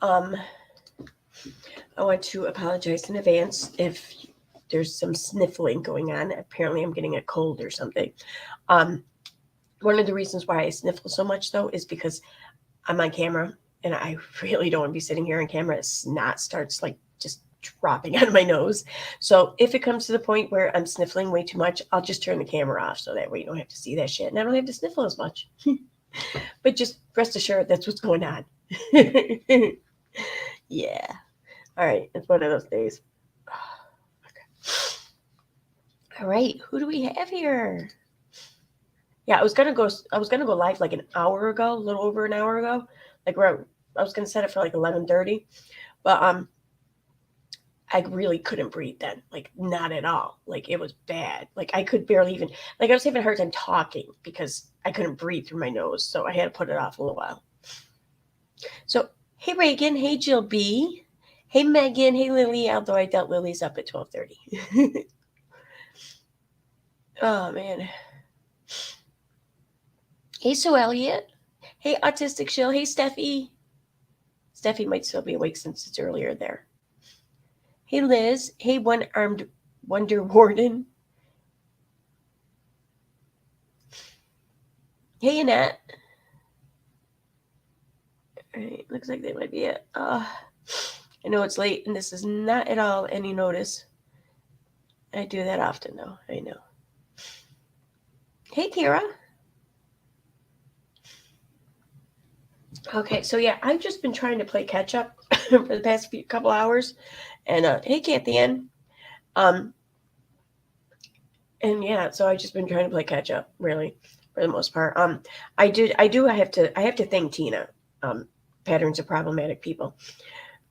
Um, I want to apologize in advance if there's some sniffling going on. Apparently, I'm getting a cold or something. Um, One of the reasons why I sniffle so much, though, is because I'm on camera and I really don't want to be sitting here on camera. Snot starts like just dropping out of my nose. So if it comes to the point where I'm sniffling way too much, I'll just turn the camera off so that way you don't have to see that shit and I don't have to sniffle as much. But just rest assured that's what's going on. Yeah. All right. It's one of those days. All right. Who do we have here? Yeah, I was gonna go live like an hour ago, a little over an hour ago. Like where I was gonna set it for like 11:30, but I really couldn't breathe then. Like not at all. Like it was bad. Like I could barely even like I was having a hard time talking because I couldn't breathe through my nose. So I had to put it off a little while. So hey Reagan, hey Jill B, hey Megan, hey Lily. Although I doubt Lily's up at 12:30. Oh man. Hey Sue Elliott. Hey Autistic Shill. Hey Steffi. Steffi might still be awake since it's earlier there. Hey Liz. Hey One Armed Wonder Warden. Hey Annette. Alright, looks like that might be it. I know it's late and this is not at all any notice. I do that often though. I know. Hey Kira. Okay, so yeah, I've just been trying to play catch up for the past couple hours. And hey Kathy Ann. Um and yeah, so I've just been trying to play catch up, really, for the most part. I have to thank Tina, um, Patterns of Problematic People,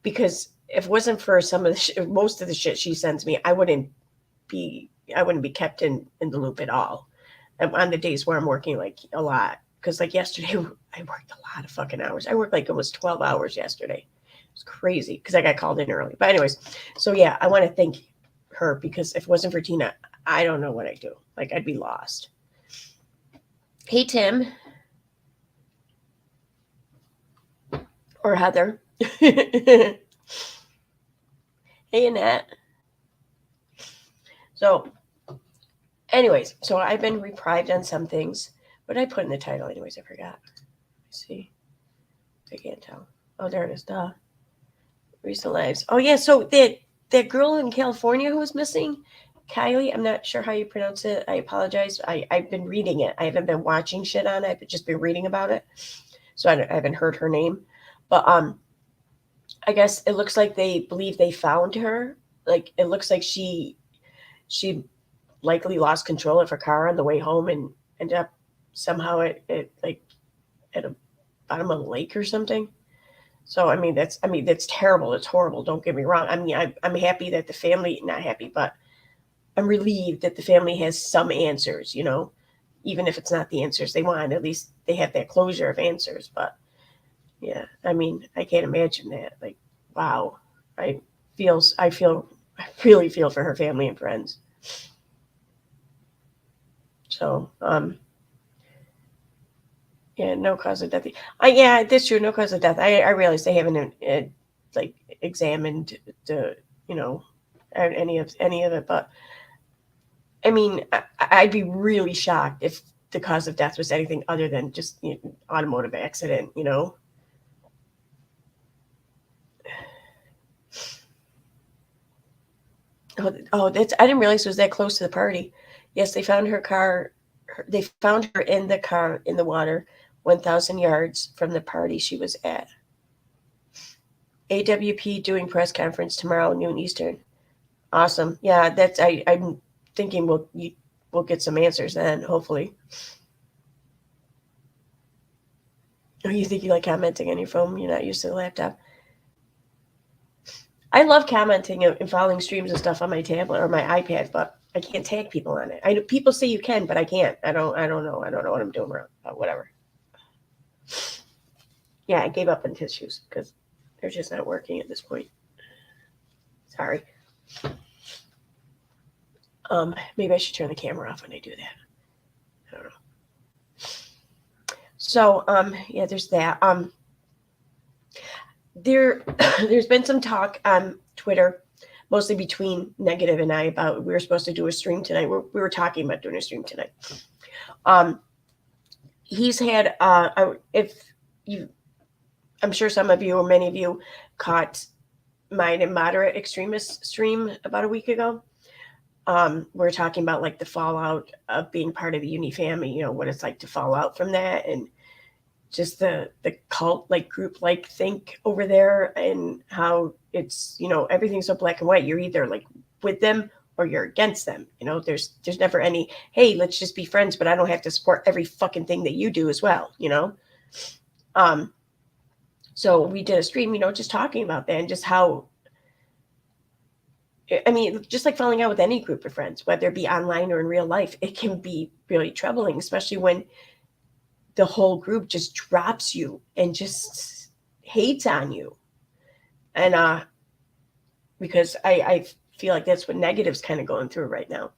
because if it wasn't for some of most of the shit she sends me, be I wouldn't be kept in the loop at all. On the days where I'm working like a lot, because like yesterday I worked a lot of fucking hours. I worked like almost 12 hours yesterday. It was crazy because I got called in early. But anyways, so yeah, I want to thank her because if it wasn't for Tina, I don't know what I'd do. Like I'd be lost. Hey Tim or Heather. Hey Annette. So anyways, so I've been reprived on some things. What did I put in the title anyways? I forgot. Let's see. I can't tell. Oh, there it is. Duh. Recent lives. Oh yeah, so that girl in California who was missing, Kiely. I'm not sure how you pronounce it. I apologize. I've been reading it. I haven't been watching shit on it. I've just been reading about it, so I haven't heard her name. But I guess it looks like they believe they found her. Like it looks like she likely lost control of her car on the way home and ended up somehow at like at a bottom of a lake or something. So I mean that's terrible. It's horrible. Don't get me wrong. I mean I'm happy that the family not happy, but I'm relieved that the family has some answers. You know, even if it's not the answers they want, at least they have that closure of answers. But yeah, I mean I can't imagine that. Like wow, I I really feel for her family and friends. So yeah, no cause of death. Yeah, that's true. No cause of death. I realize they haven't like examined the you know any of it, but I mean, I'd be really shocked if the cause of death was anything other than just automotive accident. You know. Oh, that's I didn't realize it was that close to the party. Yes, they found her car. They found her in the car in the water, 1,000 yards from the party she was at. AWP doing press conference tomorrow noon Eastern. Awesome. Yeah, I'm thinking we'll get some answers then, hopefully. Oh, you think you like commenting on your phone? You're not used to the laptop. I love commenting and following streams and stuff on my tablet or my iPad, but I can't tag people on it. I know people say you can, but I can't. I don't know. I don't know what I'm doing wrong. Whatever. Yeah, I gave up on tissues because they're just not working at this point. Sorry. Maybe I should turn the camera off when I do that. I don't know. So, yeah, there's that. there's been some talk on Twitter, mostly between Negative and I, about we were supposed to do a stream tonight. We were talking about doing a stream tonight. He's had if you, I'm sure some of you or many of you caught mine and moderate extremist stream about a week ago. We're talking about like the fallout of being part of the Unifam, you know, what it's like to fall out from that, and just the cult like group like think over there, and how it's, you know, everything's so black and white. You're either like with them or you're against them. You know, there's never any, hey, let's just be friends, but I don't have to support every fucking thing that you do as well, you know. So we did a stream, you know, just talking about that and just how, I mean, just like falling out with any group of friends, whether it be online or in real life, it can be really troubling, especially when the whole group just drops you and just hates on you. And because I feel like that's what Negative's kind of going through right now.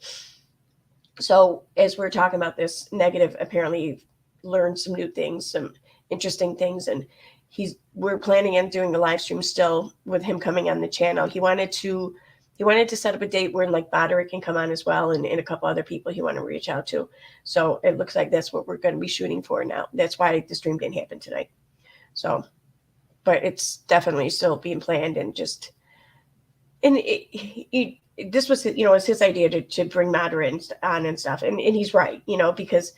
So as we're talking about this, Negative apparently learned some new things, some interesting things, and we're planning on doing a live stream still with him coming on the channel. He wanted to set up a date where like Boderick can come on as well, and a couple other people he wanted to reach out to. So it looks like that's what we're going to be shooting for now. That's why the stream didn't happen tonight. So, but it's definitely still being planned, and just, and this was, you know, it's his idea to bring Moderate on and stuff, and he's right, you know, because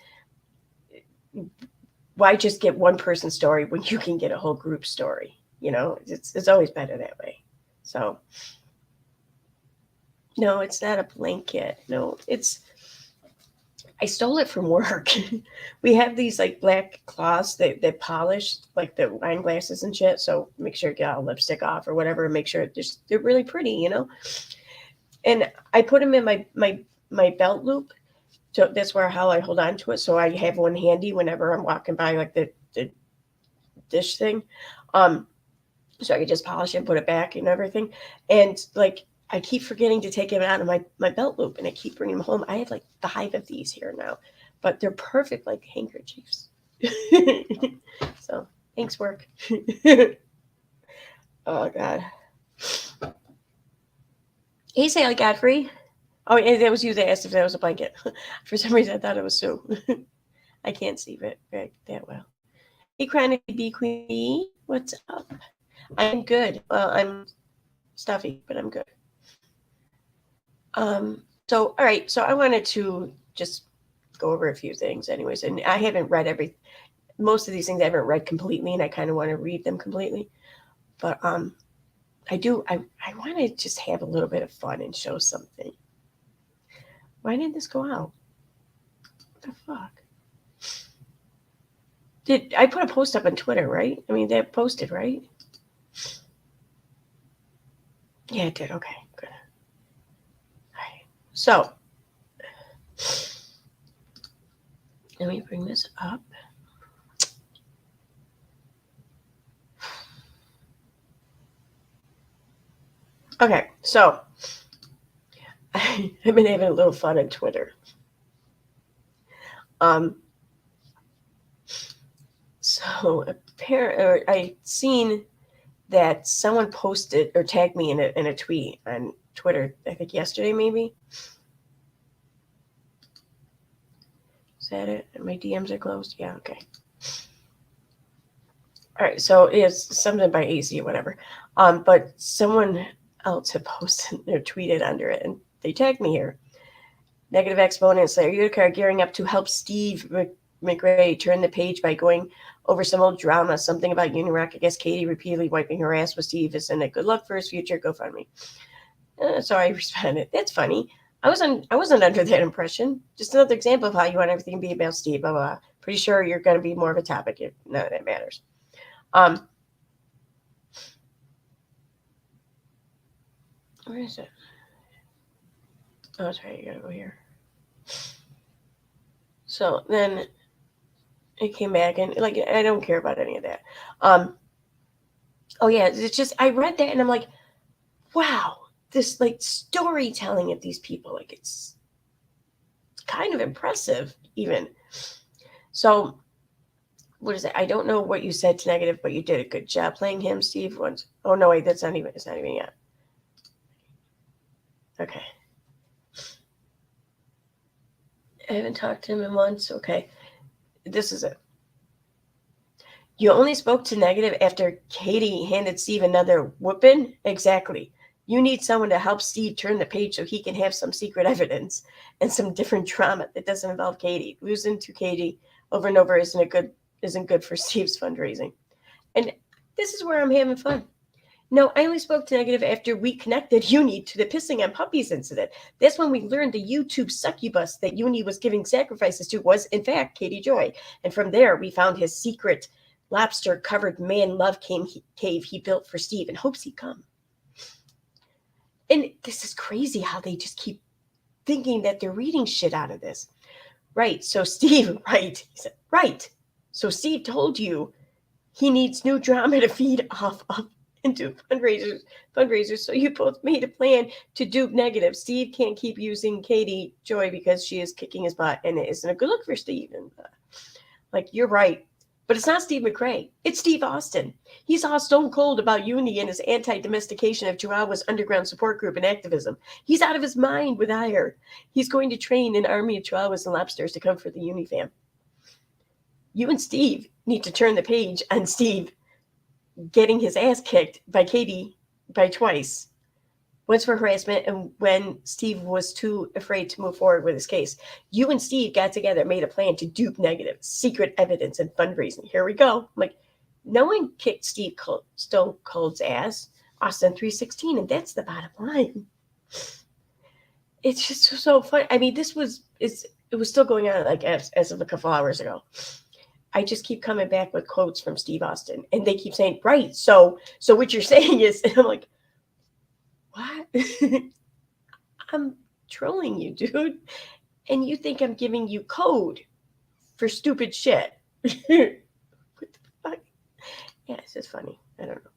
why just get one person's story when you can get a whole group story? You know, it's always better that way. So no, it's not a blanket. No, I stole it from work. We have these like black cloths that polish like the wine glasses and shit. So make sure you get all lipstick off or whatever, and make sure they're really pretty, you know. And I put them in my belt loop. So that's how I hold on to it. So I have one handy whenever I'm walking by like the dish thing. So I could just polish it and put it back and everything. And like, I keep forgetting to take them out of my belt loop, and I keep bringing them home. I have like 5 of these here now, but they're perfect like handkerchiefs. So thanks, work. Oh God. Hey, Sally Godfrey. Oh, and that was you that asked if that was a blanket. For some reason, I thought it was Sue. I can't see it that well. Hey, Chronic B Queen, what's up? I'm good. Well, I'm stuffy, but I'm good. So all right, so I wanted to just go over a few things anyways, and I haven't read most of these things I haven't read completely, and I kind of want to read them completely, but I want to just have a little bit of fun and show something. Why didn't this go out? What the fuck? Did I put a post up on Twitter, right? I mean, that posted, right? Yeah, it did. Okay, good. All right. So let me bring this up. Okay, so I've been having a little fun on Twitter. So apparently, I seen that someone posted or tagged me in a tweet on Twitter, I think yesterday maybe. Is that it? My DMs are closed? Yeah, okay. All right, so it's something by AZ or whatever. But someone else had posted or tweeted under it, and they tagged me here. Negative exponents say, Utica gearing up to help Steve McRae turn the page by going over some old drama, something about Unirock. I guess Katie repeatedly wiping her ass with Steve is in it. Good luck for his future. GoFundMe. So I responded, that's funny. I wasn't under that impression. Just another example of how you want everything to be about Steve, blah, blah, blah. Pretty sure you're going to be more of a topic if none of that matters. Where is it? Oh, that's right. You got to go here. So then it came back, and like, I don't care about any of that. Oh yeah, it's just, I read that and I'm like, wow, this like storytelling of these people, like it's kind of impressive even. So What is it? I don't know what you said to negative, but you did a good job playing him, Steve. Once. Oh no, wait, it's not even yet. Okay. I haven't talked to him in months. Okay. This is it. You only spoke to negative after Katie handed Steve another whooping? Exactly. You need someone to help Steve turn the page so he can have some secret evidence and some different drama that doesn't involve Katie. Losing to Katie over and over isn't good for Steve's fundraising. And this is where I'm having fun. No, I only spoke to negative after we connected Uni to the pissing on puppies incident. That's when we learned the YouTube succubus that Uni was giving sacrifices to was, in fact, Katie Joy. And from there, we found his secret lobster-covered man-love cave he built for Steve in hopes he'd come. And this is crazy how they just keep thinking that they're reading shit out of this. Right, so Steve, right. He said, right. So Steve told you he needs new drama to feed off of into fundraisers. So you both made a plan to dupe negative. Steve can't keep using Katie Joy because she is kicking his butt, and it isn't a good look for Steve. And like, you're right, but it's not Steve McRae. It's Steve Austin. He's all stone cold about Uni and his anti-domestication of Chihuahua's underground support group and activism. He's out of his mind with ire. He's going to train an army of Chihuahuas and lobsters to come for the Unifam. You and Steve need to turn the page on Steve getting his ass kicked by Katie by twice. Once for harassment and when Steve was too afraid to move forward with his case. You and Steve got together, made a plan to dupe negative, secret evidence, and fundraising. Here we go. I'm like, no one kicked Stone Cold's ass. Austin 316, and that's the bottom line. It's just so fun. I mean, it was still going on like as of a couple hours ago. I just keep coming back with quotes from Steve Austin, and they keep saying, right, so what you're saying is, and I'm like, what? I'm trolling you, dude. And you think I'm giving you code for stupid shit. What the fuck? Yeah, it's just funny. I don't know.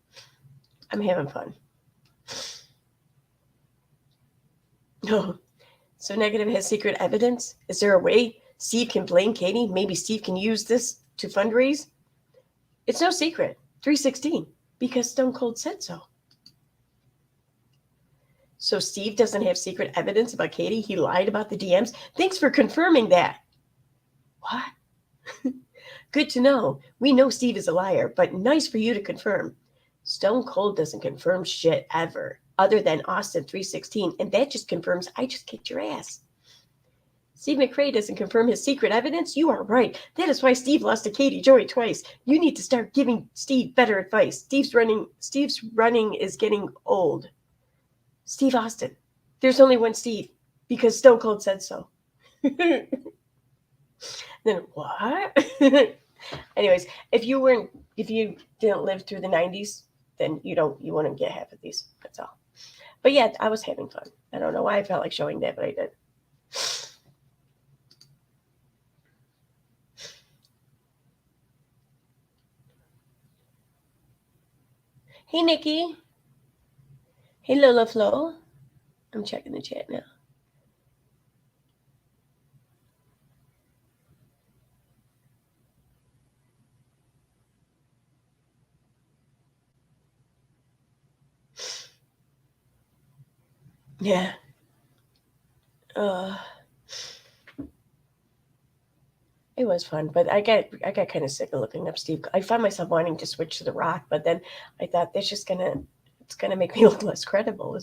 I'm having fun. No. So negative has secret evidence? Is there a way Steve can blame Katie? Maybe Steve can use this to fundraise? It's no secret. 316. Because Stone Cold said so. So Steve doesn't have secret evidence about Katie? He lied about the DMs? Thanks for confirming that. What? Good to know. We know Steve is a liar, but nice for you to confirm. Stone Cold doesn't confirm shit ever, other than Austin 316, and that just confirms I just kicked your ass. Steve McRae doesn't confirm his secret evidence? You are right. That is why Steve lost to Katie Joy twice. You need to start giving Steve better advice. Steve's running is getting old. Steve Austin. There's only one Steve, because Stone Cold said so. Then what? Anyways, if you didn't live through the 90s, then you wouldn't get half of these. That's all. But yeah, I was having fun. I don't know why I felt like showing that, but I did. Hey, Nikki. Hey, Lola Flo. I'm checking the chat now. Yeah. It was fun, but I got kind of sick of looking up Steve. I found myself wanting to switch to The Rock, but then I thought it's gonna make me look less credible.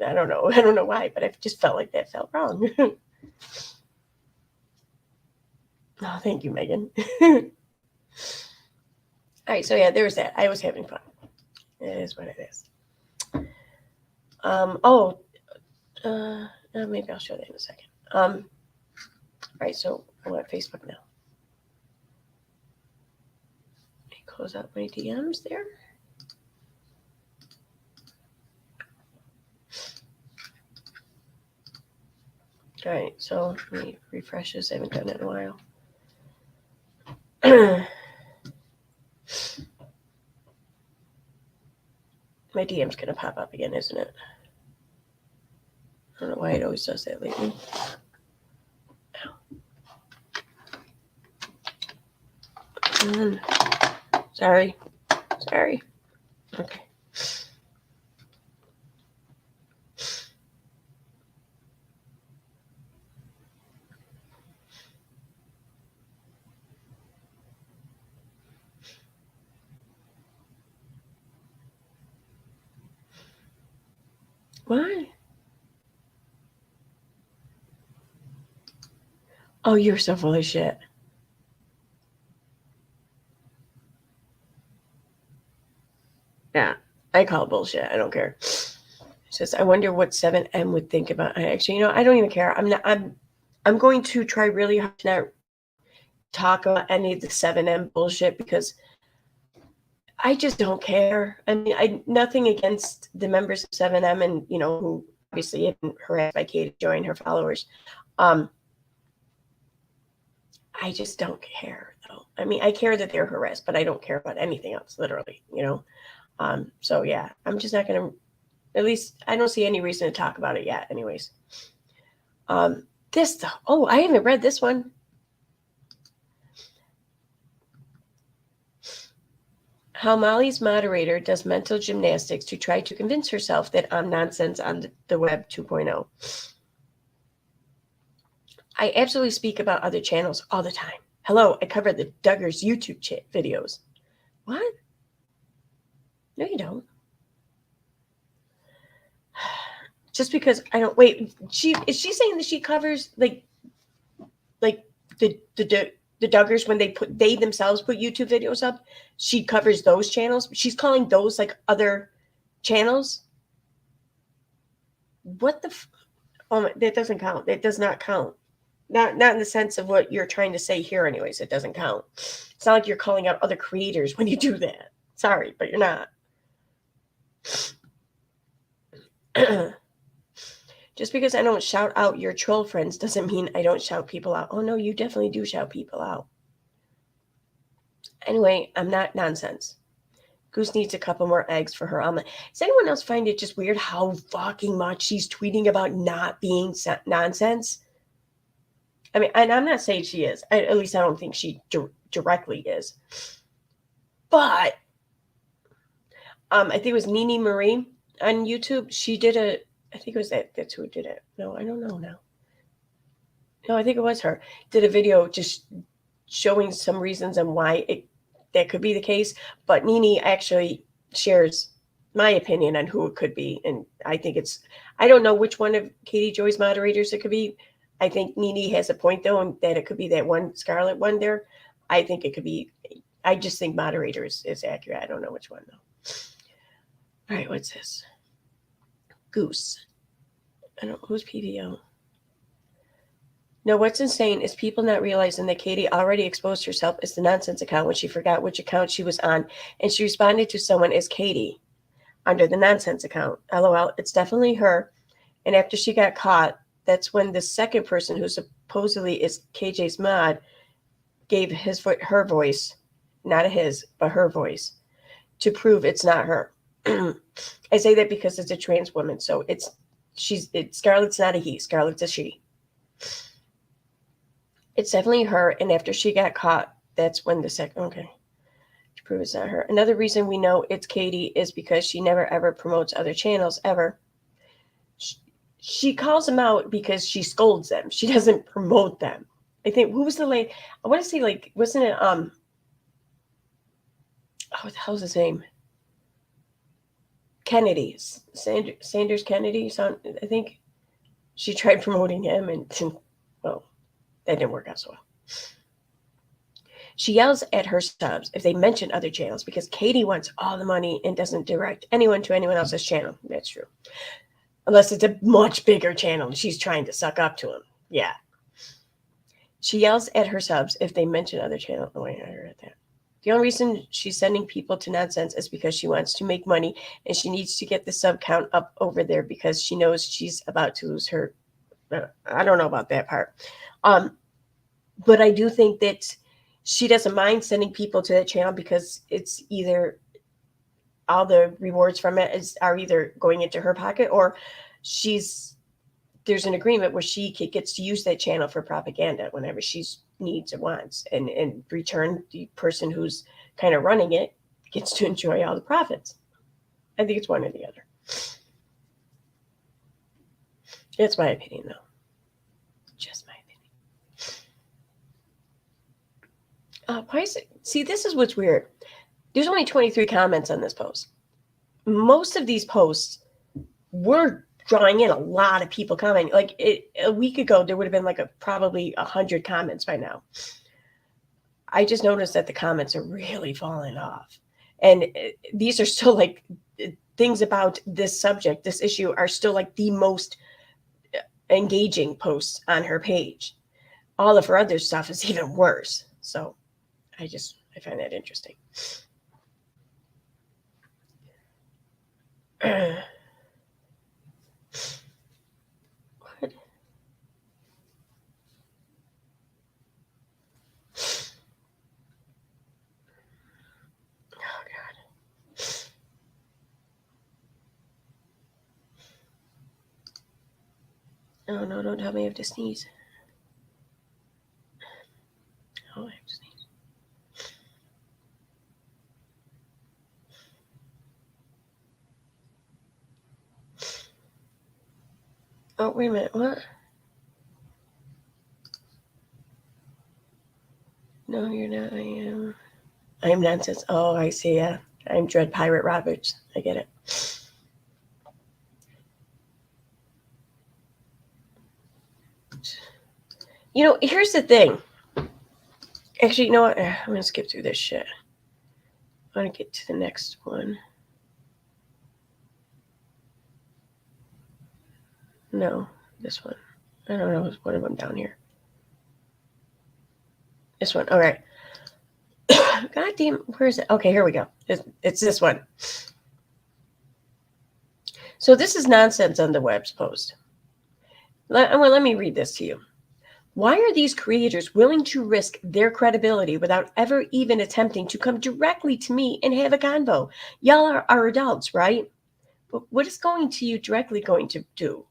I don't know why, but I just felt like that felt wrong. Oh, thank you, Megan. All right, so yeah, there was that. I was having fun. It is what it is. Maybe I'll show that in a second. All right, so I'm on Facebook now. Let me close out my DMs there. All right, so let me refresh this. I haven't done it in a while. My DM's gonna pop up again, isn't it? I don't know why it always does that lately. Sorry. Okay. What? Oh, you're so full of shit. Yeah, I call it bullshit. I don't care. It says, I wonder what 7M would think about. Actually, I don't even care. I'm going to try really hard to not talk about any of the 7M bullshit because I just don't care. I mean, nothing against the members of 7M and who obviously have been harassed by Katie Joy and her followers. I just don't care though. I mean, I care that they're harassed, but I don't care about anything else, literally. So yeah, I'm just not gonna. At least I don't see any reason to talk about it yet. Anyways, this though. Oh, I haven't read this one. How Molly's moderator does mental gymnastics to try to convince herself that I'm nonsense on the web 2.0. I absolutely speak about other channels all the time. Hello, I cover the Duggars YouTube videos. What? No, you don't. Just because I don't wait. Is she saying that she covers like the Duggars when they themselves put YouTube videos up? She covers those channels. She's calling those like other channels. What the? Oh, that doesn't count. It does not count. Not in the sense of what you're trying to say here. Anyways, it doesn't count. It's not like you're calling out other creators when you do that. Sorry, but you're not. Just because I don't shout out your troll friends doesn't mean I don't shout people out. Oh, no, you definitely do shout people out. Anyway, I'm not nonsense. Goose needs a couple more eggs for her omelet. Does anyone else find it just weird how fucking much she's tweeting about not being nonsense? I mean, and I'm not saying she is. At least I don't think she directly is. But I think it was Nene Marie on YouTube. She did I think it was that's who did it. No, I don't know now. No, I think it was her. Did a video just showing some reasons and why that could be the case. But Nene actually shares my opinion on who it could be. And I think I don't know which one of Katie Joy's moderators it could be. I think Nene has a point, though, and that it could be that one Scarlet one there. I think it could be. I just think moderator is accurate. I don't know which one, though. All right, what's this? Goose. I don't know. Who's PVO? No, what's insane is people not realizing that Katie already exposed herself as the nonsense account when she forgot which account she was on, and she responded to someone as Katie under the nonsense account. LOL, it's definitely her. And after she got caught, that's when the second person who supposedly is KJ's mod gave her voice, not his, but her voice, to prove it's not her. I say that because it's a trans woman, so Scarlett's not a he, Scarlett's a she. It's definitely her, and after she got caught, that's when the second, okay, to prove it's not her. Another reason we know it's Katie is because she never ever promotes other channels, ever. She calls them out because she scolds them. She doesn't promote them. I think, who was the lady? I want to say, like, wasn't it, what the hell's his name? Kennedy. Sanders Kennedy, I think. She tried promoting him, and, well, that didn't work out so well. She yells at her subs if they mention other channels because Katie wants all the money and doesn't direct anyone to anyone else's channel. That's true. Unless it's a much bigger channel and she's trying to suck up to him. Yeah. She yells at her subs if they mention other channels. Oh, wait, I heard that. The only reason she's sending people to nonsense is because she wants to make money and she needs to get the sub count up over there because she knows she's about to lose her. I don't know about that part. But I do think that she doesn't mind sending people to that channel because it's either all the rewards from it are either going into her pocket or there's an agreement where she gets to use that channel for propaganda whenever she's needs and wants, and in return, the person who's kind of running it gets to enjoy all the profits. I think it's one or the other. It's my opinion, though. Just my opinion. Why is it? See, this is what's weird. There's only 23 comments on this post. Most of these posts were drawing in a lot of people commenting. Like a week ago, there would have been like probably 100 comments by now. I just noticed that the comments are really falling off. And these are still like things about this subject, this issue, are still like the most engaging posts on her page. All of her other stuff is even worse. So I find that interesting. What? Oh, God. Oh, no, don't tell me I have to sneeze. Oh, I have to sneeze. Oh, wait a minute. What? No, you're not. I am nonsense. Oh, I see. Yeah. I'm Dread Pirate Roberts. I get it. Here's the thing. Actually, you know what? I'm going to skip through this shit. I want to get to the next one. No, this one. I don't know. It's one of them down here. This one. All right. God damn. Where is it? Okay, here we go. It's this one. So this is nonsense on the web's post. Let me read this to you. Why are these creators willing to risk their credibility without ever even attempting to come directly to me and have a convo? Y'all are adults, right? But what is going to you directly going to do?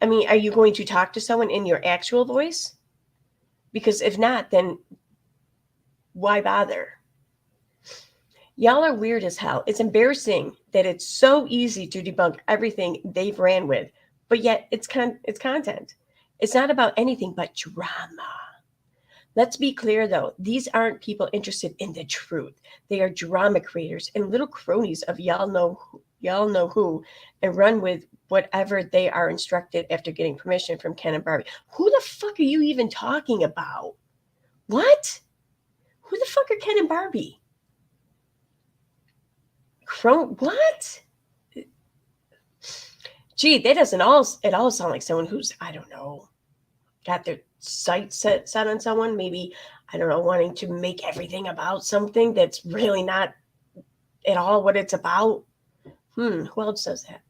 I mean, are you going to talk to someone in your actual voice? Because if not, then why bother? Y'all are weird as hell. It's embarrassing that it's so easy to debunk everything they've ran with, but yet it's content. It's not about anything but drama. Let's be clear, though. These aren't people interested in the truth. They are drama creators and little cronies of y'all know who, and run with whatever they are instructed after getting permission from Ken and Barbie. Who the fuck are you even talking about? What? Who the fuck are Ken and Barbie? What? Gee, that doesn't at all sound like someone who's, I don't know, got their sights set on someone. Maybe, I don't know, wanting to make everything about something that's really not at all what it's about. Who else does that?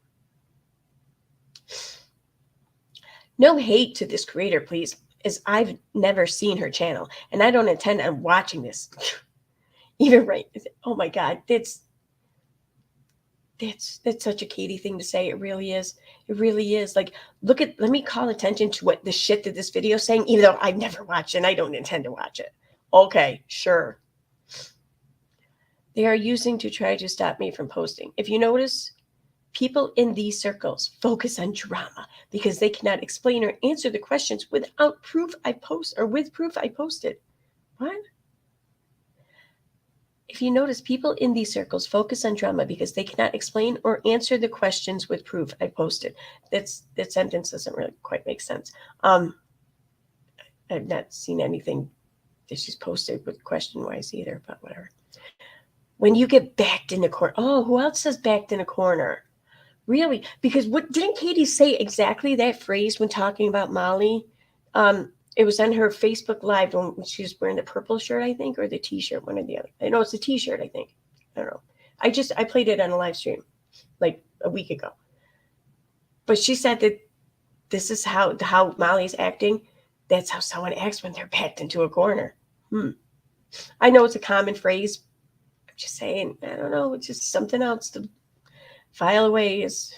No hate to this creator, please, as I've never seen her channel, and I don't intend on watching this. Even right. Oh my God, that's such a Katie thing to say. It really is. It really is. Like, let me call attention to what the shit that this video is saying, even though I've never watched it and I don't intend to watch it. Okay, sure. They are using to try to stop me from posting. If you notice, people in these circles focus on drama because they cannot explain or answer the questions without proof I post or with proof I posted. What? If you notice, people in these circles focus on drama because they cannot explain or answer the questions with proof I posted. That sentence doesn't really quite make sense. I've not seen anything that she's posted with question-wise either, but whatever. When you get backed in a corner. Oh, who else says backed in a corner? Really? Because what didn't Katie say exactly that phrase when talking about Molly? It was on her Facebook Live when she was wearing the purple shirt, I think, or the T-shirt, one or the other. I know it's the T-shirt, I think. I don't know. I played it on a live stream like a week ago. But she said that this is how Molly's acting. That's how someone acts when they're backed into a corner. I know it's a common phrase. I'm just saying, I don't know. It's just something else to file away as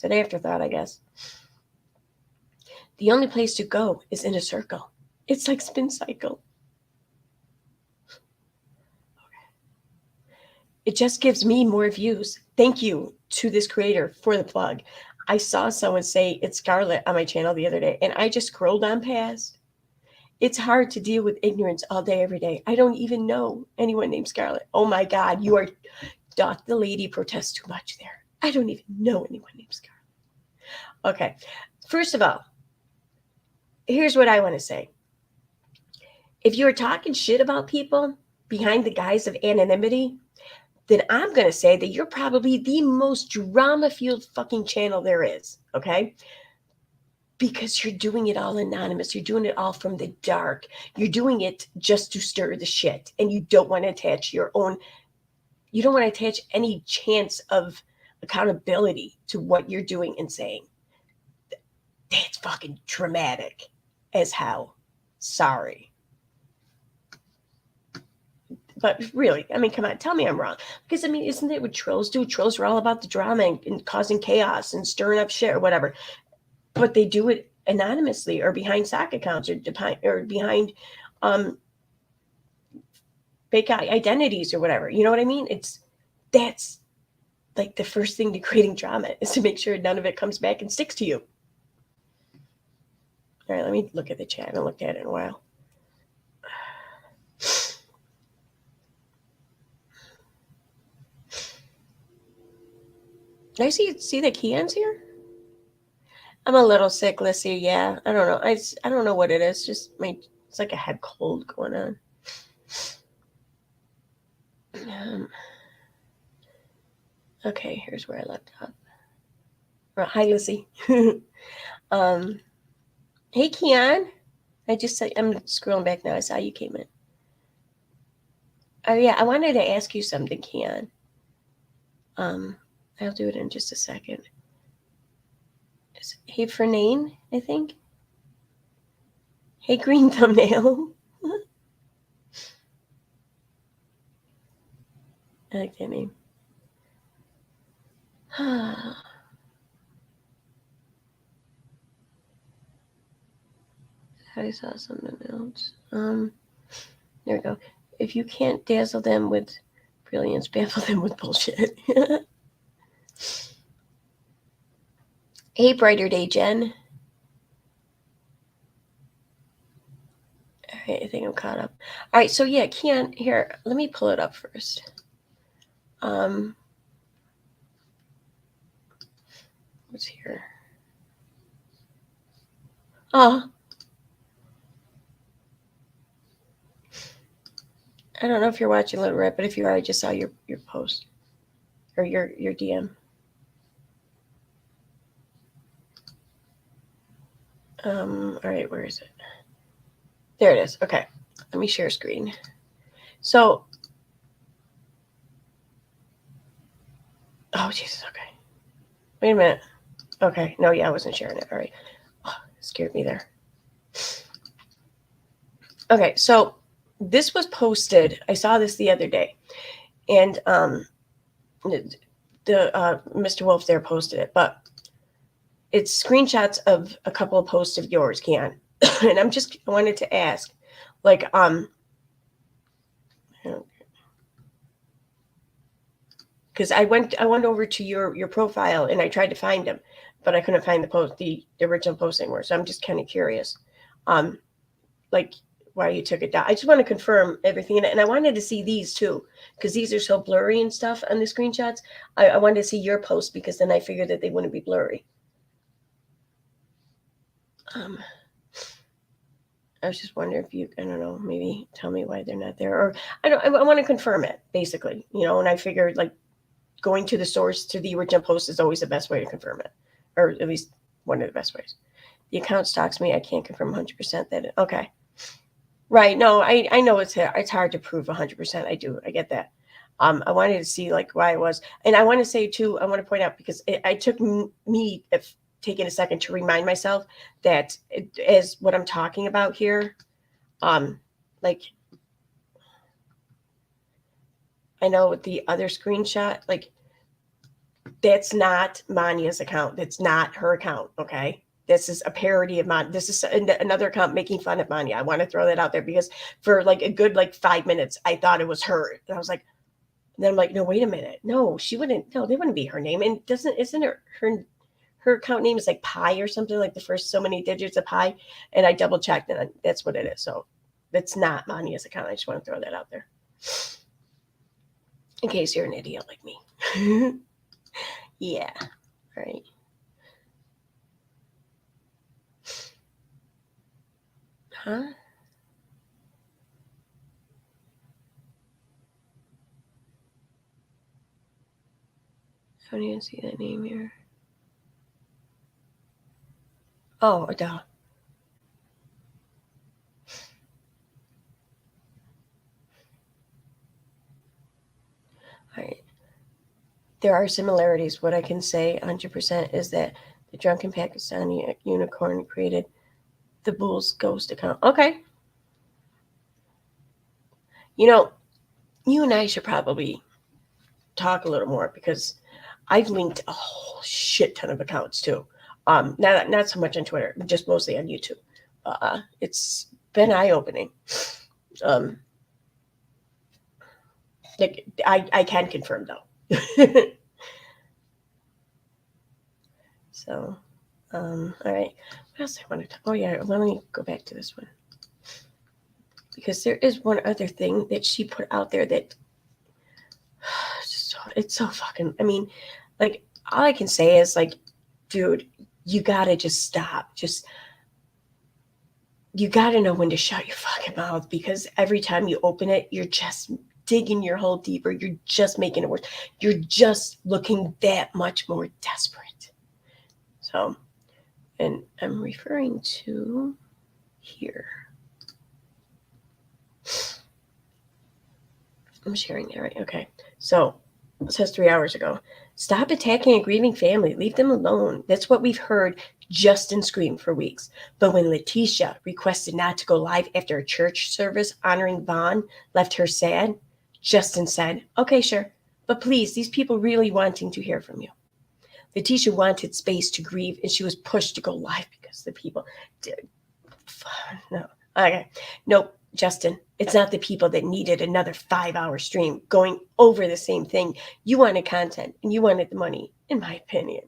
an afterthought, I guess. The only place to go is in a circle. It's like Spin Cycle. It just gives me more views. Thank you to this creator for the plug. I saw someone say it's Scarlet on my channel the other day, and I just scrolled on past. It's hard to deal with ignorance all day, every day. I don't even know anyone named Scarlet. Oh my God, you are, doth the lady protest too much there? I don't even know anyone named Scarlet. Okay, first of all, here's what I want to say. If you're talking shit about people behind the guise of anonymity, then I'm going to say that you're probably the most drama-fueled fucking channel there is, okay? Because you're doing it all anonymous. You're doing it all from the dark. You're doing it just to stir the shit. And you don't want to attach your own, you don't want to attach any chance of accountability to what you're doing and saying. That's fucking dramatic as hell. Sorry. But really, I mean, come on, tell me I'm wrong. Because, I mean, isn't it what trolls do? Trolls are all about the drama and causing chaos and stirring up shit or whatever. But they do it anonymously or behind sock accounts or behind fake identities or whatever. You know what I mean? That's like the first thing to creating drama is to make sure none of it comes back and sticks to you. All right, let me look at the chat. I haven't looked at it in a while. Did I see the Keon's here? I'm a little sick, Lissy. Yeah, I don't know. I don't know what it is. Just it's like a head cold going on. Okay, here's where I left off. Oh, hi, Lissy. Hey, Keon. I'm scrolling back now. I saw you came in. Oh yeah, I wanted to ask you something, Keon. I'll do it in just a second. Hey, Fernane, I think. Hey, green thumbnail. I like that name. I saw something else. There we go. If you can't dazzle them with brilliance, baffle them with bullshit. Hey, brighter day, Jen. All right, I think I'm caught up. All right, so yeah, Keon, here, let me pull it up first. What's here? Oh, I don't know if you're watching Little Red, but if you are, I just saw your post or your DM. All right, where is it? There it is. Okay, let me share screen. So, oh Jesus, okay. Wait a minute. Okay, no, yeah, I wasn't sharing it. All right, oh, it scared me there. Okay, so this was posted. I saw this the other day, and the Mr. Wolf there posted it, but it's screenshots of a couple of posts of yours, Keon. And I wanted to ask, like, because I went over to your profile and I tried to find them, but I couldn't find the original post anymore. So I'm just kind of curious, like why you took it down. I just want to confirm everything, and I wanted to see these too because these are so blurry and stuff on the screenshots. I wanted to see your post because then I figured that they wouldn't be blurry. I was just wondering if you, I don't know, maybe tell me why they're not there, or I want to confirm it basically, and I figured like going to the source to the original post is always the best way to confirm it, or at least one of the best ways. The account stalks me. I can't confirm 100% that okay. Right. No, I know it's hard to prove 100%. I get that. I wanted to see like why it was, and I want to say too. I want to point out because it took me taking a second to remind myself that as what I'm talking about here, like I know the other screenshot, like that's not Mania's account. That's not her account. Okay. This is a parody of Manya. This is another account making fun of Manya. I want to throw that out there because for like a good like 5 minutes, I thought it was her. And I was like, then I'm like, no, wait a minute. No, she wouldn't. No, they wouldn't be her name. And isn't her account name is like Pi or something, like the first so many digits of Pi. And I double checked and that's what it is. So it's not Manya's account. I just want to throw that out there in case you're an idiot like me. Yeah. All right. Huh? I don't even see that name here. Oh, duh. All right. There are similarities. What I can say 100% is that the drunken Pakistani unicorn created the bull's ghost account. Okay. You know, you and I should probably talk a little more because I've linked a whole shit ton of accounts too. Not so much on Twitter, just mostly on YouTube. It's been eye opening. Like I can confirm though. So, all right. What else I wanted to? Oh yeah, let me go back to this one because there is one other thing that she put out there that it's so fucking. I mean, like all I can say is like, dude, you gotta just stop. Just you gotta know when to shut your fucking mouth because every time you open it, you're just digging your hole deeper. You're just making it worse. You're just looking that much more desperate. So, and I'm referring to here. I'm sharing that right. Okay. So it says 3 hours ago. Stop attacking a grieving family. Leave them alone. That's what we've heard Justin scream for weeks. But when Letitia requested not to go live after a church service honoring Vaughn left her sad, Justin said, okay, sure. But please, these people really wanting to hear from you. Letitia wanted space to grieve and she was pushed to go live because the people did. No. Okay. Nope. Justin, it's not the people that needed another 5-hour stream going over the same thing. You wanted content and you wanted the money, in my opinion.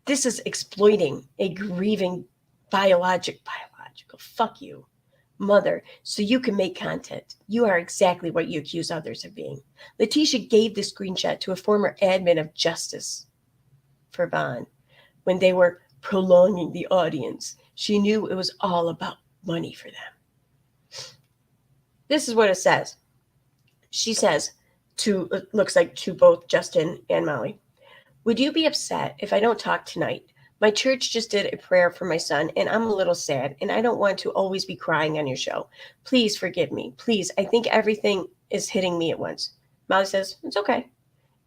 This is exploiting a grieving biological, fuck you, mother, so you can make content. You are exactly what you accuse others of being. Letitia gave the screenshot to a former admin of Justice for Vaughn when they were prolonging the audience. She knew it was all about money for them. This is what it says. She says to, it looks like to both Justin and Molly, would you be upset if I don't talk tonight? My church just did a prayer for my son, and I'm a little sad, and I don't want to always be crying on your show. Please forgive me. Please, I think everything is hitting me at once. Molly says, it's okay.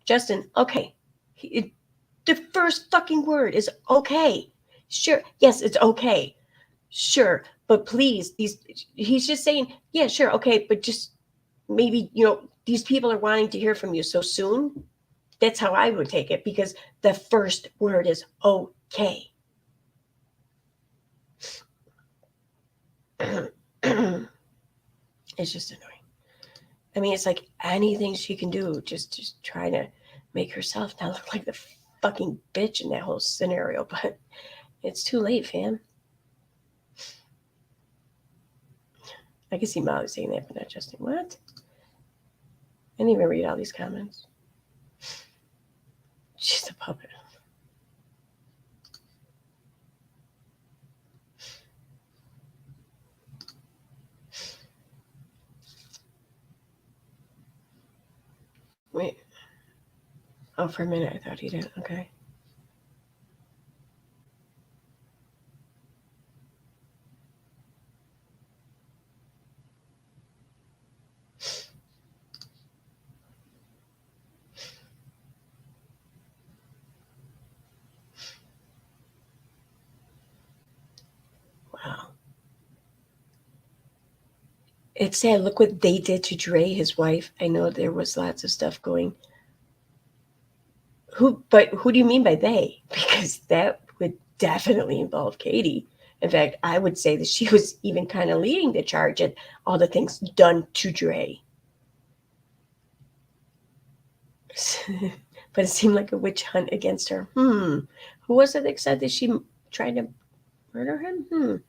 Justin, okay. The first fucking word is okay. Sure. Yes, it's okay. Sure. But please, he's just saying, yeah, sure, okay, but just maybe, these people are wanting to hear from you so soon. That's how I would take it because the first word is okay. It's just annoying. I mean, it's like anything she can do, just try to make herself not look like the fucking bitch in that whole scenario, but it's too late, fam. I can see Molly saying that, but not Justin. What? I didn't even read all these comments. She's a puppet. Wait. Oh, for a minute I thought he did. Okay. Wow. It's sad. Look what they did to Dre, his wife. I know there was lots of stuff going. But who do you mean by they? Because that would definitely involved Katie. In fact, I would say that she was even kind of leading the charge at all the things done to Dre. But it seemed like a witch hunt against her. Who was it that said that she tried to murder him?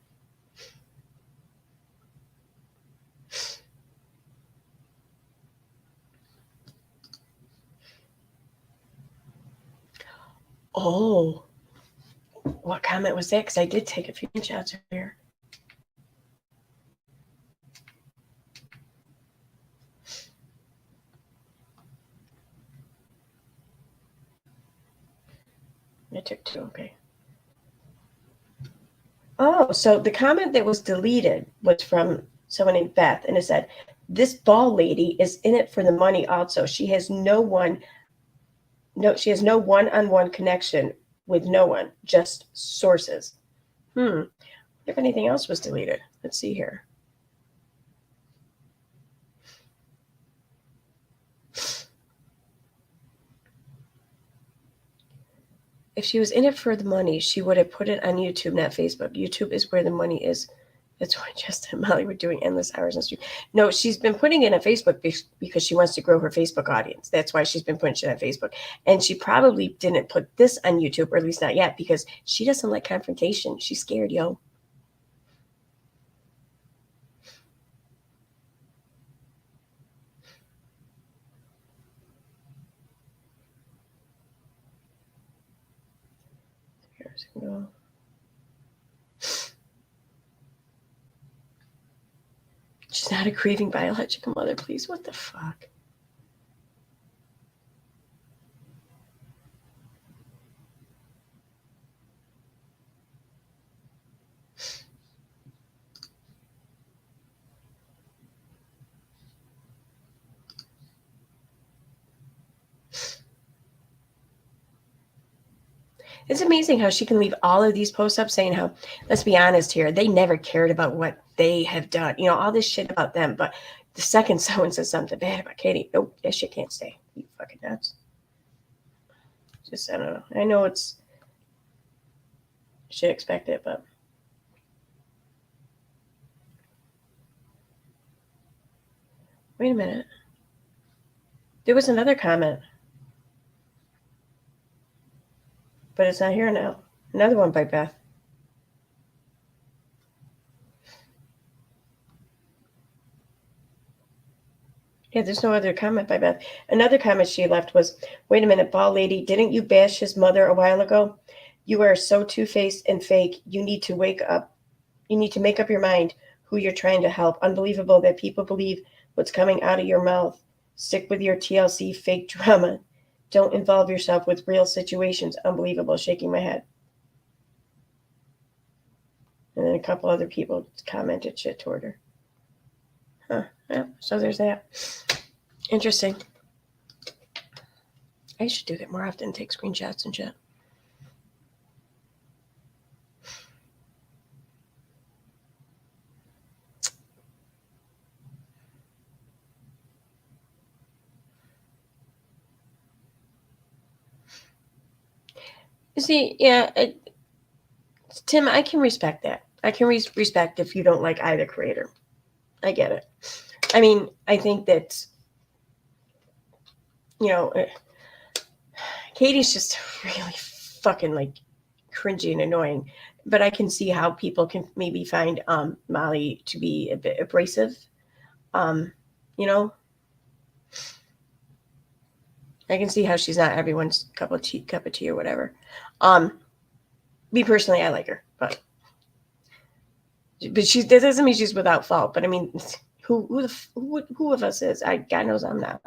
Oh, what comment was that? Because I did take a few shots earlier. I took two, okay. Oh, so the comment that was deleted was from someone named Beth, and it said, "This ball lady is in it for the money also. She has no one-on-one connection with no one, just sources." If anything else was deleted. Let's see here. If she was in it for the money, she would have put it on YouTube, not Facebook. YouTube is where the money is. That's why Justin and Molly were doing endless hours on stream. No, she's been putting it on Facebook because she wants to grow her Facebook audience. That's why she's been putting shit on Facebook. And she probably didn't put this on YouTube, or at least not yet, because she doesn't like confrontation. She's scared, yo. Here's go. She's not a grieving biological mother, please. What the fuck? It's amazing how she can leave all of these posts up saying how, let's be honest here, they never cared about what they have done. You know, all this shit about them. But the second someone says something bad about Katie, nope, that shit can't stay. You fucking nuts. Just, I don't know. I know it's, should expect it, but. Wait a minute. There was another comment. But it's not here now. Another one by Beth. Yeah, there's no other comment by Beth. Another comment she left was, wait a minute, ball lady, didn't you bash his mother a while ago? You are so two-faced and fake. You need to wake up. You need to make up your mind who you're trying to help. Unbelievable that people believe what's coming out of your mouth. Stick with your TLC fake drama. Don't involve yourself with real situations. Unbelievable. Shaking my head. And then a couple other people commented shit toward her. Huh. Yeah, so there's that. Interesting. I should do that more often, take screenshots and shit. You see, yeah, Tim, I can respect that. I can respect if you don't like either creator. I get it. I mean, I think that, you know, Katie's just really fucking like cringy and annoying. But I can see how people can maybe find Molly to be a bit abrasive. You know, I can see how she's not everyone's cup of tea or whatever. Me personally, I like her, but she, that doesn't mean she's without fault. But I mean, who of us is? God knows I'm not.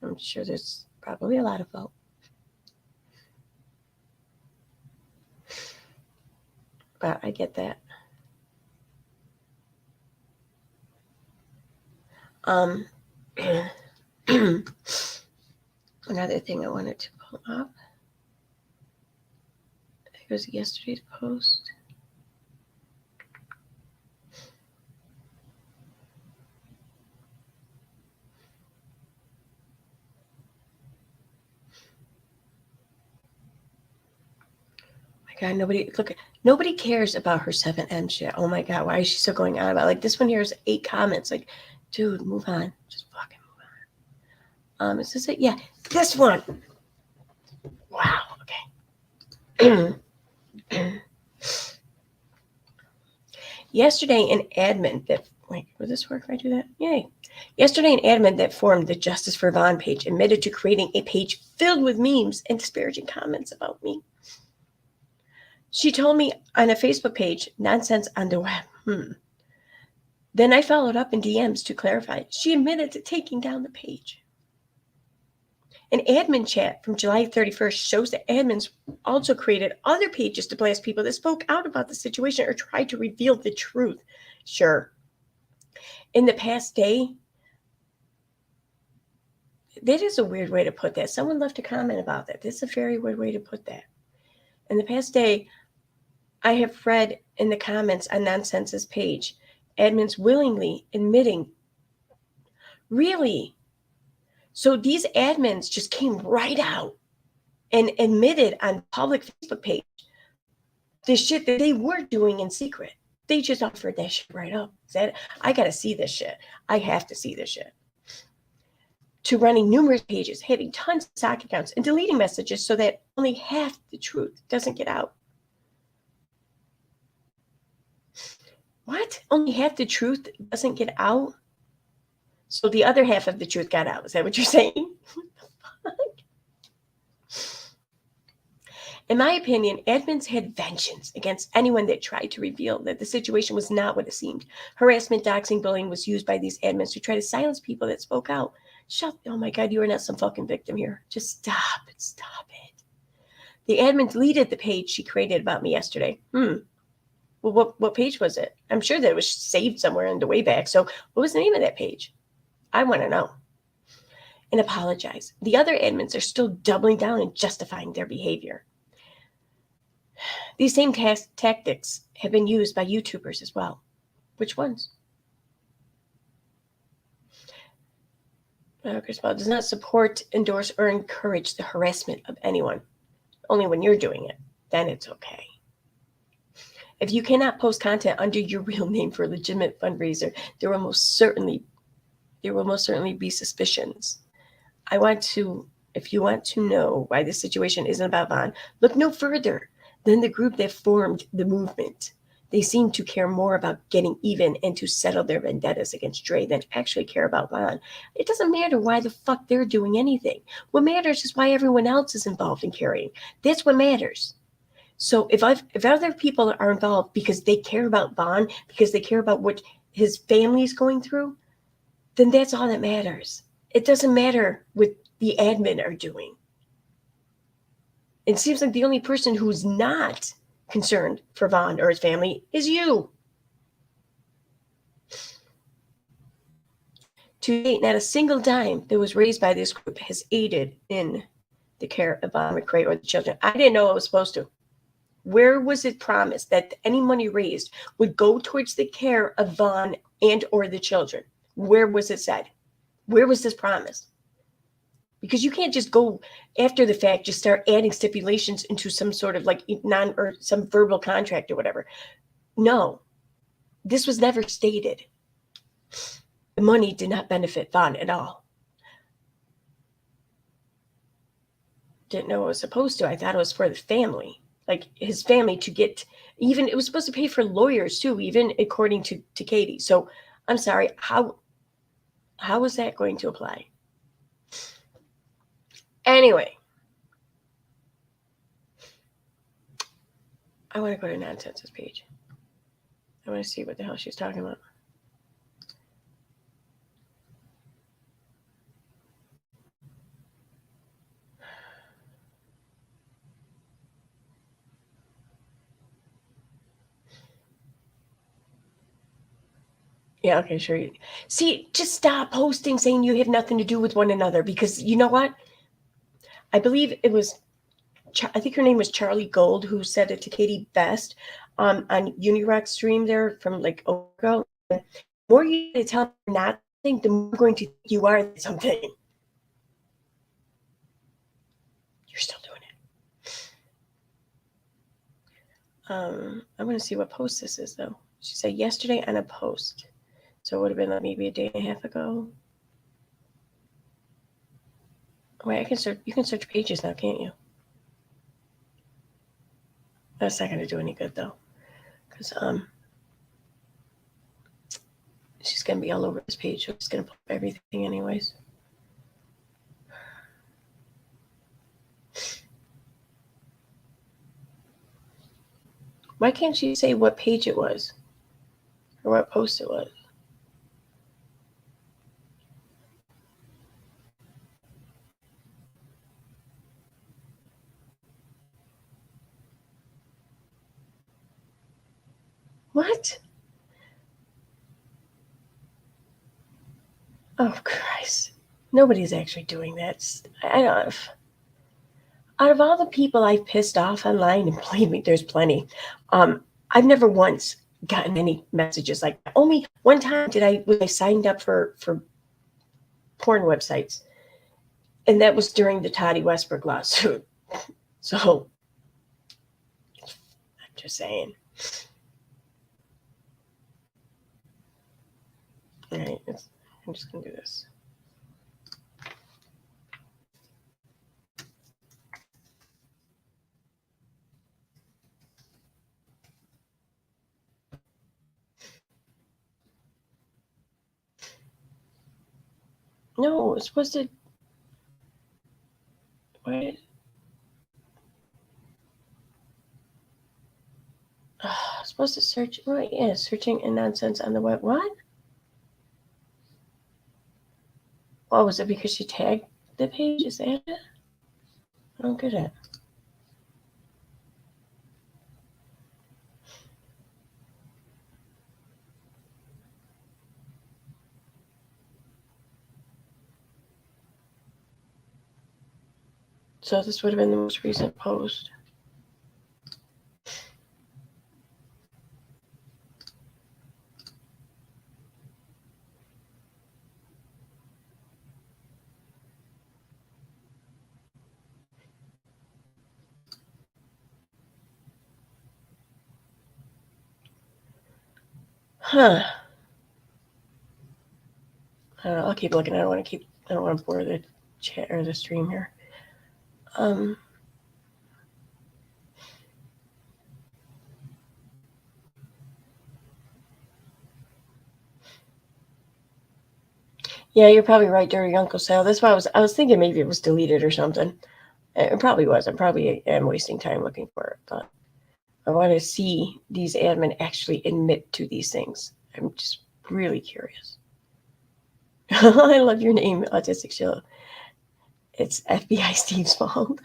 I'm sure there's probably a lot of fault. But I get that. Another thing I wanted to pull up. I think it was yesterday's post. God, nobody cares about her 7M shit. Oh my God, why is she still going on about, like, this one here is 8 comments. Like, dude, move on. Just fucking move on. Is this it? Yeah, this one. Wow. Okay. Yesterday, an admin that will this work if I do that? Yay. Yesterday, an admin that formed the Justice for Vaughn page admitted to creating a page filled with memes and disparaging comments about me. She told me on a Facebook page, nonsense on the web. Then I followed up in DMs to clarify. She admitted to taking down the page. An admin chat from July 31st shows that admins also created other pages to blast people that spoke out about the situation or tried to reveal the truth. Sure. In the past day, that is a weird way to put that. Someone left a comment about that. That's a very weird way to put that. In the past day, I have read in the comments on Nonsense's page, admins willingly admitting, really? So these admins just came right out and admitted on public Facebook page the shit that they were doing in secret. They just offered that shit right up. Said, I got to see this shit. I have to see this shit. To running numerous pages, having tons of sock accounts, and deleting messages so that only half the truth doesn't get out. What? Only half the truth doesn't get out? So the other half of the truth got out. Is that what you're saying? In my opinion, admins had vengeance against anyone that tried to reveal that the situation was not what it seemed. Harassment, doxing, bullying was used by these admins to try to silence people that spoke out. Oh my God, you are not some fucking victim here. Just stop it. Stop it. The admin deleted the page she created about me yesterday. Well, what page was it? I'm sure that it was saved somewhere in the way back. So what was the name of that page? I want to know. And apologize. The other admins are still doubling down and justifying their behavior. These same tactics have been used by YouTubers as well. Which ones? Chris Paul does not support, endorse, or encourage the harassment of anyone. Only when you're doing it. Then it's okay. If you cannot post content under your real name for a legitimate fundraiser, there will most certainly be suspicions. If you want to know why this situation isn't about Vaughn, look no further than the group that formed the movement. They seem to care more about getting even and to settle their vendettas against Dre than actually care about Vaughn. It doesn't matter why the fuck they're doing anything. What matters is why everyone else is involved in caring. That's what matters. So if other people are involved because they care about Vaughn, because they care about what his family is going through, then that's all that matters. It doesn't matter what the admin are doing. It seems like the only person who's not concerned for Vaughn or his family is you. To date, not a single dime that was raised by this group has aided in the care of Vaughn McRae or the children. I didn't know it was supposed to. Where was it promised that any money raised would go towards the care of Vaughn and or the children? Where was it said? Where was this promised? Because you can't just go after the fact, just start adding stipulations into some sort of like or some verbal contract or whatever. No, this was never stated. The money did not benefit Vaughn at all. Didn't know it was supposed to. I thought it was for the family, like his family to get, even it was supposed to pay for lawyers too, even according to Katie. So I'm sorry, how is that going to apply? Anyway, I want to go to Nonsense's page. I want to see what the hell she's talking about. Yeah, okay, sure. See, just stop posting saying you have nothing to do with one another, because you know what? I believe it was, I think her name was Charlie Gold, who said it to Katie best on Unirock's stream there from like a week ago. The more you tell me not think, the more I'm going to think you are something. You're still doing it. I'm going to see what post this is, though. She said yesterday on a post. So it would have been like maybe a day and a half ago. Wait, I can search. You can search pages now, can't you? That's not going to do any good, though. Because she's going to be all over this page. So she's going to pull up everything anyways. Why can't she say what page it was? Or what post it was? What? Oh, Christ. Nobody's actually doing that. I don't. Out of all the people I've pissed off online, and believe me, there's plenty, I've never once gotten any messages like that. Only one time when I signed up for porn websites, and that was during the Toddy Westbrook lawsuit. So I'm just saying. All right, I'm just gonna do this. No, it's supposed to. What? It's supposed to search. Right? Yeah, searching and nonsense on the web. What? Oh, was it because she tagged the page? Is that it? I don't get it. So this would have been the most recent post. Huh. I don't know. I'll keep looking. I don't want to bore the chat or the stream here. Yeah, you're probably right, Dirty Uncle Sal. That's why I was thinking maybe it was deleted or something. It probably was. I probably am wasting time looking for it, but I want to see these admin actually admit to these things. I'm just really curious. I love your name, Autistic Show. It's FBI Steve's fault.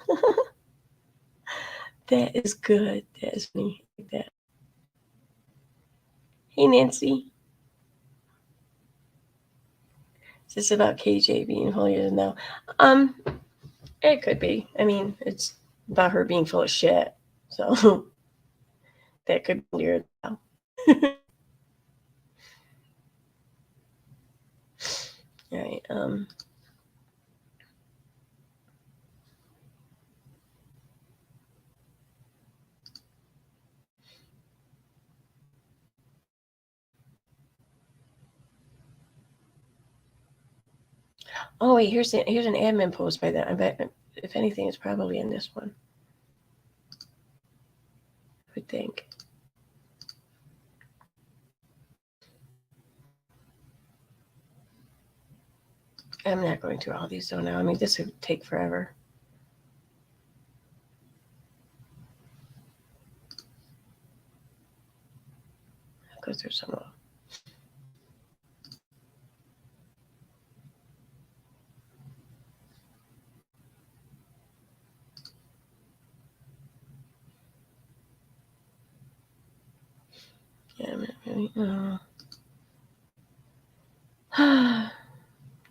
That is good. That is funny. Like that. Hey, Nancy. Is this about KJ being holier than thou? It could be. I mean, it's about her being full of shit. So that could be holier than thou. All right. Oh wait, here's an admin post by that. I bet if anything, it's probably in this one. I would think. I'm not going through all these though now. I mean, this would take forever. I'll go through some of them. Yeah, I'm not really.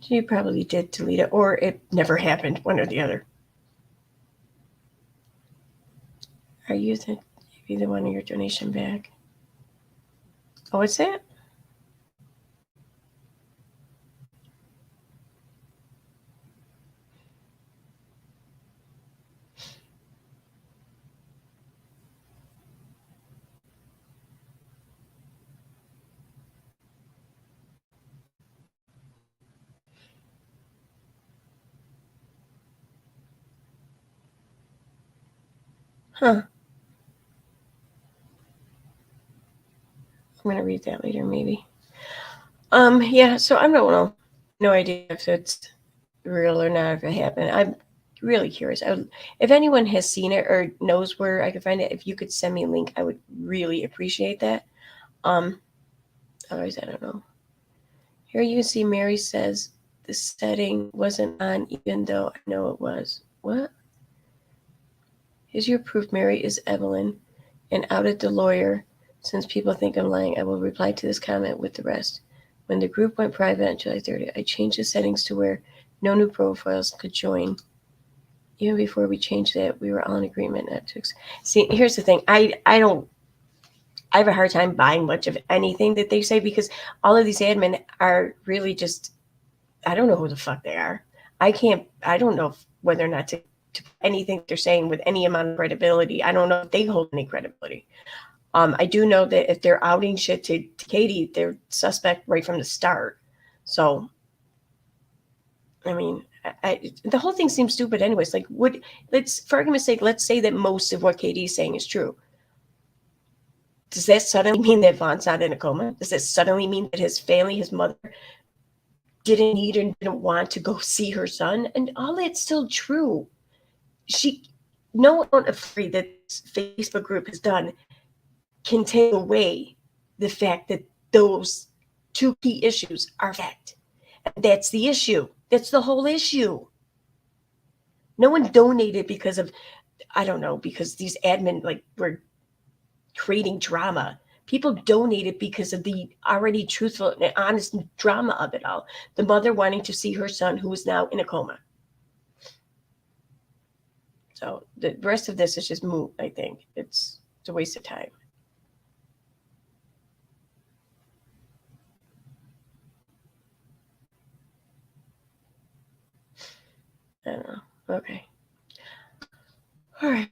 She probably did delete it, or it never happened. One or the other. Are you the one of your donation back? Oh, what's that? Huh. I'm gonna read that later, maybe. Yeah. So I don't know. No idea if it's real or not. If it happened, I'm really curious. If anyone has seen it or knows where I could find it, if you could send me a link, I would really appreciate that. Um. Otherwise, I don't know. Here you can see Mary says the setting wasn't on, even though I know it was. What? Here's your proof. Mary is Evelyn, and outed the lawyer. Since people think I'm lying, I will reply to this comment with the rest. When the group went private on July 30th, I changed the settings to where no new profiles could join. Even before we changed that, we were all in agreement not to. See, here's the thing. I don't. I have a hard time buying much of anything that they say because all of these admin are really just. I don't know who the fuck they are. I can't. I don't know whether or not to anything they're saying with any amount of credibility. I don't know if they hold any credibility. I do know that if they're outing shit to Katie, they're suspect right from the start. So, I mean, the whole thing seems stupid, anyways. Like, let's, for argument's sake, let's say that most of what Katie's saying is true. Does that suddenly mean that Vaughn's not in a coma? Does that suddenly mean that his family, his mother, didn't need and didn't want to go see her son? And all that's still true. No amount of free that this Facebook group has done can take away the fact that those two key issues are fact. And that's the issue. That's the whole issue. No one donated because of, I don't know, because these admin like were creating drama. People donated because of the already truthful and honest drama of it all. The mother wanting to see her son who is now in a coma. So the rest of this is just moot, I think. It's a waste of time. I don't know. Okay. All right.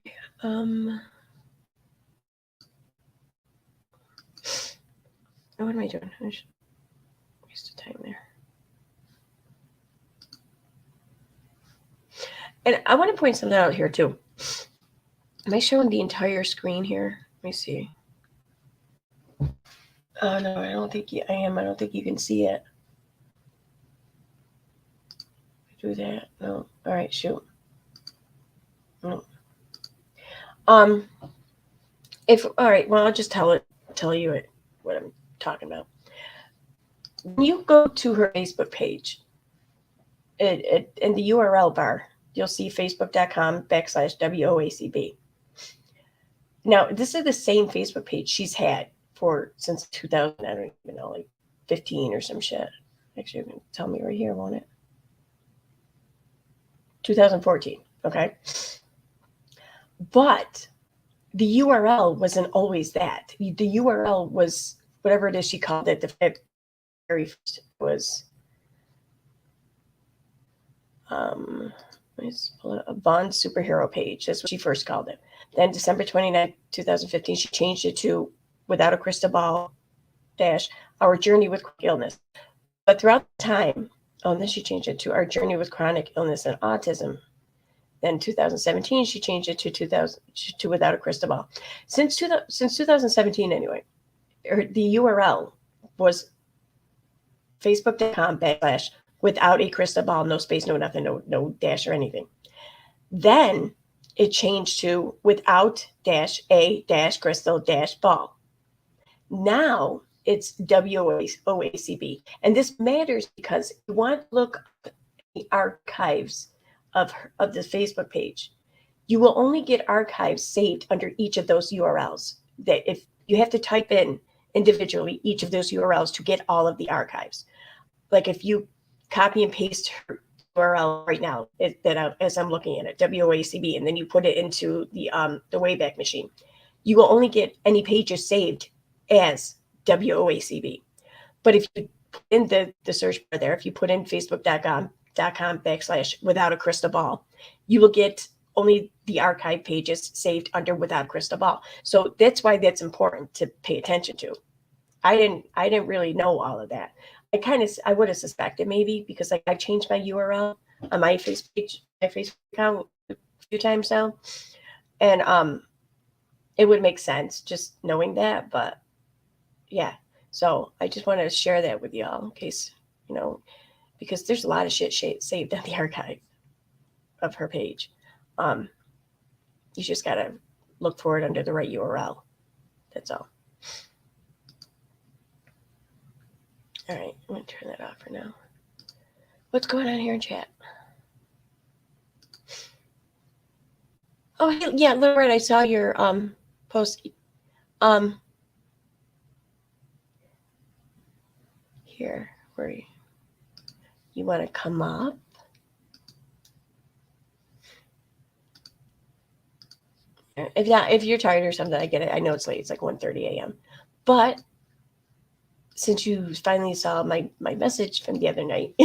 What am I doing? I should waste of time there. And I want to point something out here too. Am I showing the entire screen here? Let me see. Oh no, I don't think I am. I don't think you can see it. Do that. No. All right, shoot. No. If all right, well, I'll just tell you what I'm talking about. When you go to her Facebook page, in the URL bar, you'll see facebook.com/WOACB. Now, this is the same Facebook page she's had since 2000. I don't even know, like 15 or some shit. Actually, you can tell me right here, won't it? 2014. Okay. But the URL wasn't always that. The URL was whatever it is she called it. The very first was let's pull it, a Bond superhero page. That's what she first called it. Then December 29th, 2015, she changed it to Without a Crystal Ball dash Our Journey with Illness. But throughout the time, then she changed it to Our Journey with Chronic Illness and Autism. Then 2017, she changed it to Without a Crystal Ball. Since 2017, anyway, the URL was facebook.com/without a crystal ball, no space, no nothing, no dash or anything. Then it changed to without -a -crystal-ball. Now it's WOACB. And this matters because you want to look at the archives of the Facebook page. You will only get archives saved under each of those URLs. That if you have to type in individually each of those URLs to get all of the archives. Like if you copy and paste her URL right now as I'm looking at it, WOACB, and then you put it into the Wayback Machine, you will only get any pages saved as WOACB. But if you put in the search bar there, if you put in facebook.com/without a crystal ball, you will get only the archive pages saved under Without Crystal Ball. So that's why that's important to pay attention to. I didn't really know all of that. I would have suspected maybe because like I've changed my URL on my Facebook account a few times now. And it would make sense just knowing that. But yeah, so I just wanted to share that with y'all in case, because there's a lot of shit saved on the archive of her page. Um, you just gotta look for it under the right URL. That's all. All right, I'm gonna turn that off for now. What's going on here in chat? Oh, hey, yeah, Lorette, I saw your post. Here, where you want to come up? If you're tired or something, I get it. I know it's late. It's like 1:30 a.m. But since you finally saw my message from the other night,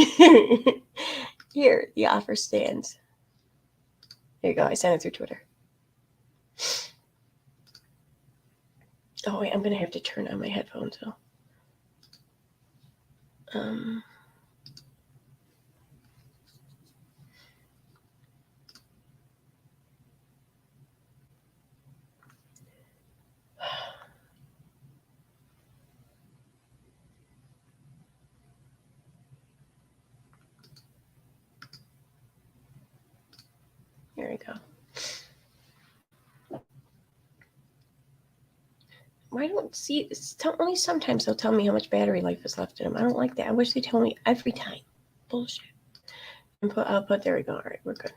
here the offer stands. There you go. I sent it through Twitter. Oh wait, I'm gonna have to turn on my headphones though. Here we go. Why don't see? Only sometimes they'll tell me how much battery life is left in them. I don't like that. I wish they tell me every time. Bullshit. I'll put. There we go. All right, we're good.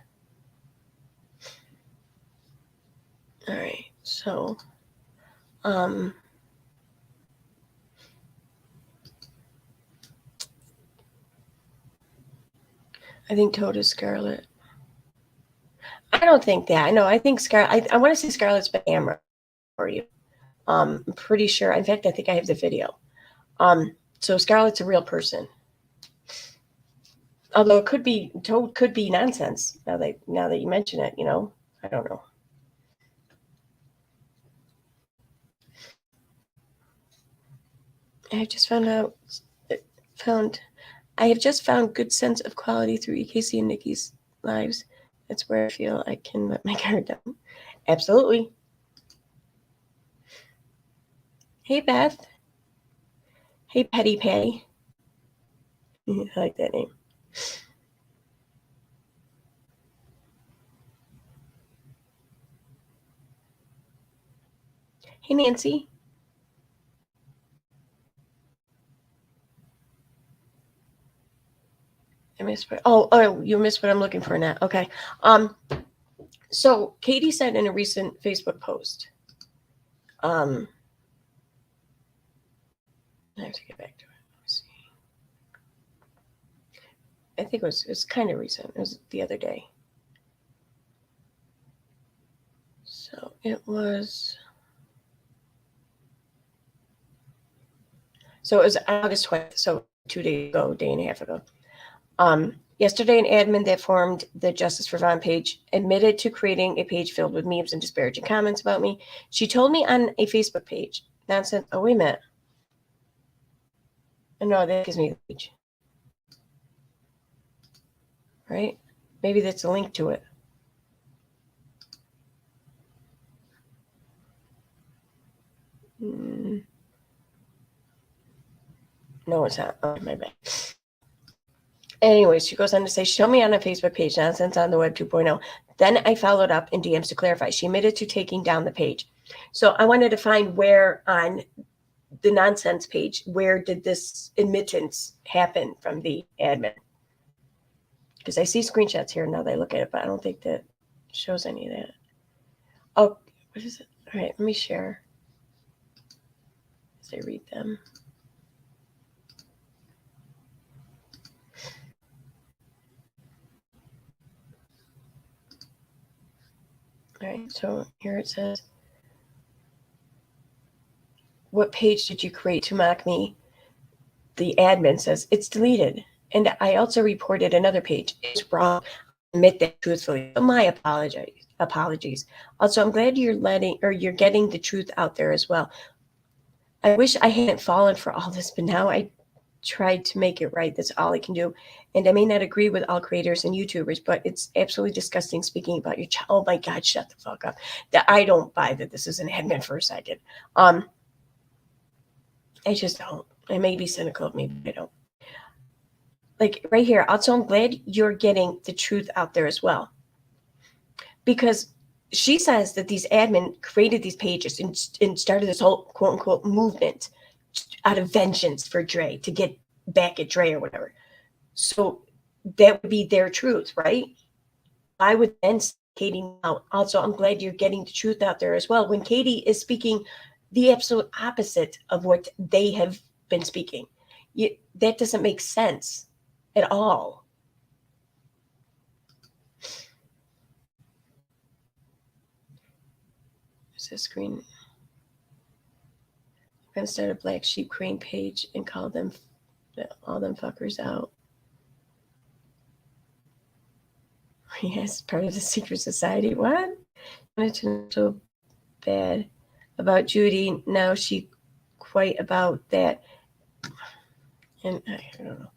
All right, so, I think Toad is Scarlet. I don't think that. No, I think Scarlet. I want to say Scarlet's been hammered for you. I'm pretty sure. In fact, I think I have the video. So Scarlet's a real person. Although it could be Toad could be nonsense. Now that you mention it, I don't know. I have just found good sense of quality through EKC and Nikki's lives. That's where I feel I can let my guard down. Absolutely. Hey, Beth. Hey, Petty Patty. I like that name. Hey, Nancy. I missed what? Oh, you missed what I'm looking for now. Okay. So Katie said in a recent Facebook post, I have to get back to it. Let's see. I think it was kind of recent. It was the other day. So it was August 20th. So 2 days ago, day and a half ago. Yesterday, an admin that formed the Justice for Vaughn page admitted to creating a page filled with memes and disparaging comments about me. She told me on a Facebook page. Nonsense. Oh, wait a minute. No, that gives me the page. Right? Maybe that's a link to it. No, it's not. Oh, my bad. Anyways, she goes on to say, show me on a Facebook page, Nonsense on the Web 2.0. Then I followed up in DMs to clarify. She admitted to taking down the page. So I wanted to find where on the Nonsense page, where did this admittance happen from the admin? Because I see screenshots here now that I look at it, but I don't think that shows any of that. Oh, what is it? All right, let me share as I read them. All right, so here it says, what page did you create to mock me? The admin says, it's deleted. And I also reported another page. It's wrong. I admit that truthfully. So my apologies. Also, I'm glad you're getting the truth out there as well. I wish I hadn't fallen for all this, but now I tried to make it right. That's all I can do. And I may not agree with all creators and YouTubers, but it's absolutely disgusting speaking about your child. Oh my God, shut the fuck up. That I don't buy that this is an admin for a second. I just don't. I may be cynical, maybe I don't. Like right here, also I'm glad you're getting the truth out there as well. Because she says that these admin created these pages and started this whole quote unquote movement out of vengeance for Dre to get back at Dre or whatever. So that would be their truth, right? I would then say Katie now. Also, I'm glad you're getting the truth out there as well. When Katie is speaking the absolute opposite of what they have been speaking, that doesn't make sense at all. Is this screen? I'm gonna start a Black Sheep Crane page and call them all them fuckers out. Yes, part of the secret society. What? I wanted to know so bad about Judy. Now she quite about that. And I don't know.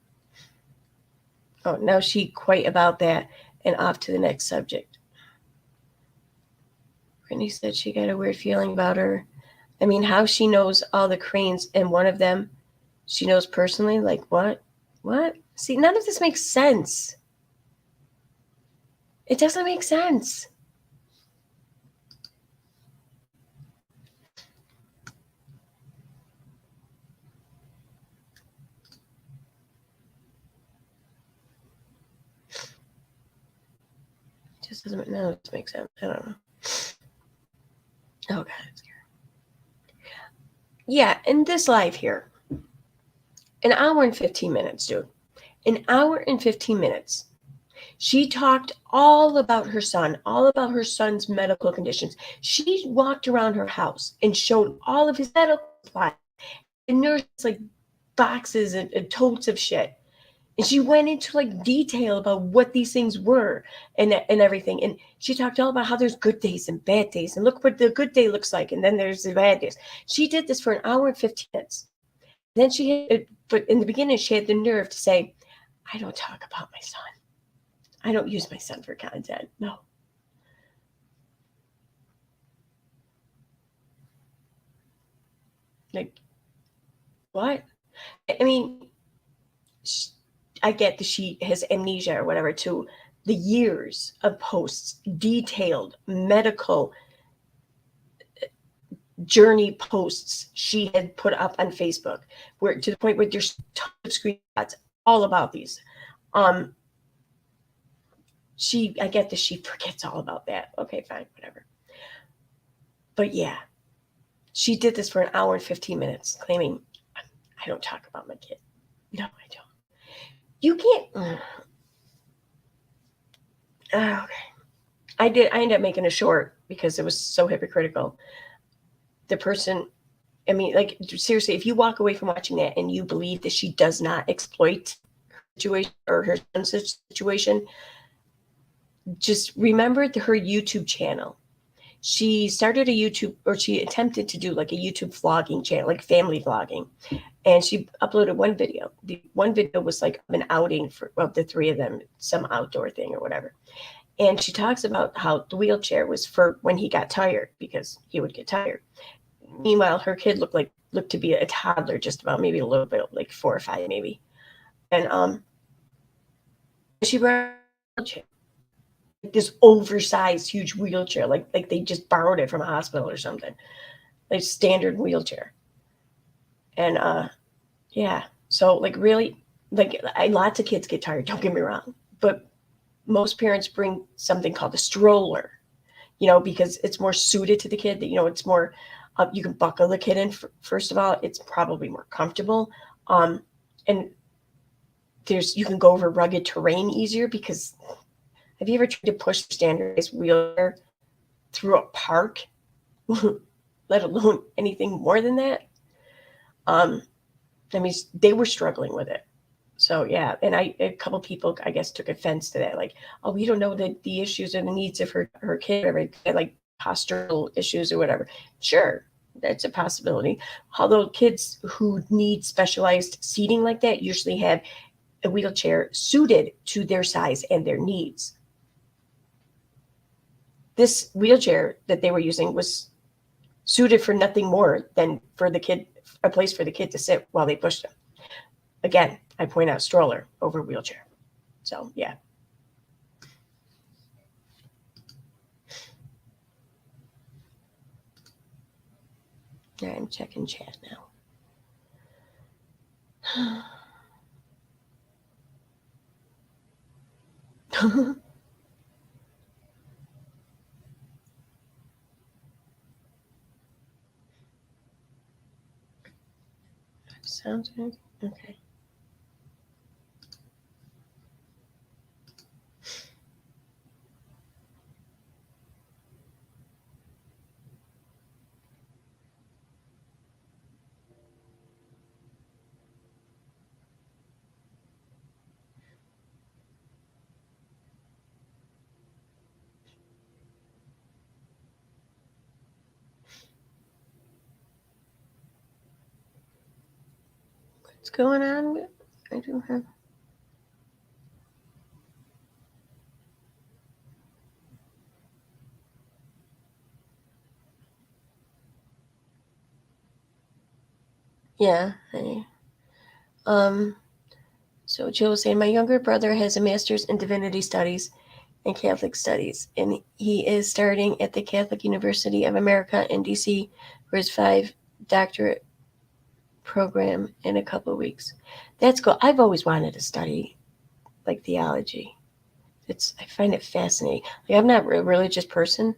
Oh, now she quite about that and off to the next subject. Brittany said she got a weird feeling about her. I mean, how she knows all the Cranes and one of them she knows personally? Like, what? What? See, none of this makes sense. It doesn't make sense. It just doesn't. None of this makes sense. I don't know. Oh God. Yeah, in this live here, an hour and 15 minutes, dude. An hour and 15 minutes. She talked all about her son, all about her son's medical conditions. She walked around her house and showed all of his medical supplies. And nurses like boxes and totes of shit. And she went into like detail about what these things were and everything. And she talked all about how there's good days and bad days. And look what the good day looks like. And then there's the bad days. She did this for an hour and 15 minutes. Then she had, but in the beginning, she had the nerve to say, I don't talk about my son. I don't use my son for content. No. Like, what? I mean, I get that she has amnesia or whatever to the years of posts, detailed medical journey posts she had put up on Facebook, where to the point where there's tons of screenshots all about these. I get that she forgets all about that. Okay, fine, whatever. But yeah, she did this for an hour and 15 minutes, claiming I don't talk about my kid. No, I don't. You can't. Okay. I ended up making a short because it was so hypocritical. The person, I mean, like, seriously, if you walk away from watching that and you believe that she does not exploit her situation or her son's situation, just remember her YouTube channel. She started a YouTube, or she attempted to do like a YouTube vlogging channel, like family vlogging. And she uploaded one video. The one video was like an outing for of the three of them, some outdoor thing or whatever. And she talks about how the wheelchair was for when he got tired, because he would get tired. Meanwhile, her kid looked to be a toddler, just about, maybe a little bit, like 4 or 5 maybe. And she brought this oversized, huge wheelchair, like they just borrowed it from a hospital or something, like standard wheelchair. And yeah, so like really, like lots of kids get tired. Don't get me wrong, but most parents bring something called a stroller, because it's more suited to the kid. That it's more, you can buckle the kid in. First of all, it's probably more comfortable, and you can go over rugged terrain easier. Because have you ever tried to push a standardized wheelchair through a park, let alone anything more than that? I mean, they were struggling with it. So yeah, and a couple people, I guess, took offense to that. Like, oh, we don't know the issues or the needs of her kid, or like postural issues or whatever. Sure, That's a possibility. Although kids who need specialized seating like that usually have a wheelchair suited to their size and their needs. This wheelchair that they were using was suited for nothing more than for the kid, a place for the kid to sit while they pushed him. Again, I point out stroller over wheelchair. So yeah. Yeah, I'm checking chat now. Sounds good. Okay. What's going on? I do have. Yeah. Um. So Jill was saying, my younger brother has a master's in divinity studies and Catholic studies, and he is starting at the Catholic University of America in D.C. for his 5 doctorate program in a couple of weeks. That's cool. I've always wanted to study like theology. I find it fascinating. Like I'm not a religious person,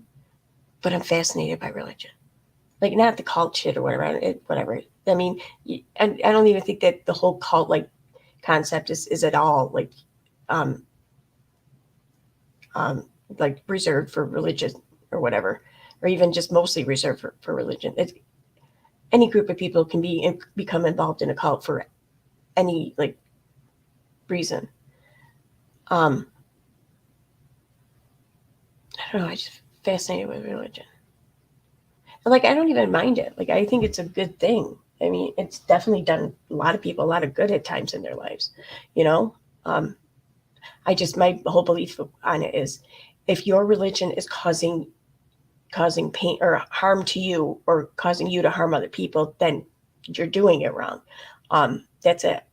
but I'm fascinated by religion. Like not the cult shit or whatever. Whatever. I mean, I don't even think that the whole cult like concept is at all um um like reserved for religion or whatever, or even just mostly reserved for religion. Any group of people can become involved in a cult for any like reason. Um, I don't know. I just fascinated with religion. And, like I don't even mind it. Like I think it's a good thing. I mean, it's definitely done a lot of people a lot of good at times in their lives. You know, um, I just my whole belief on it is, if your religion is causing pain or harm to you or causing you to harm other people, then you're doing it wrong. That's it.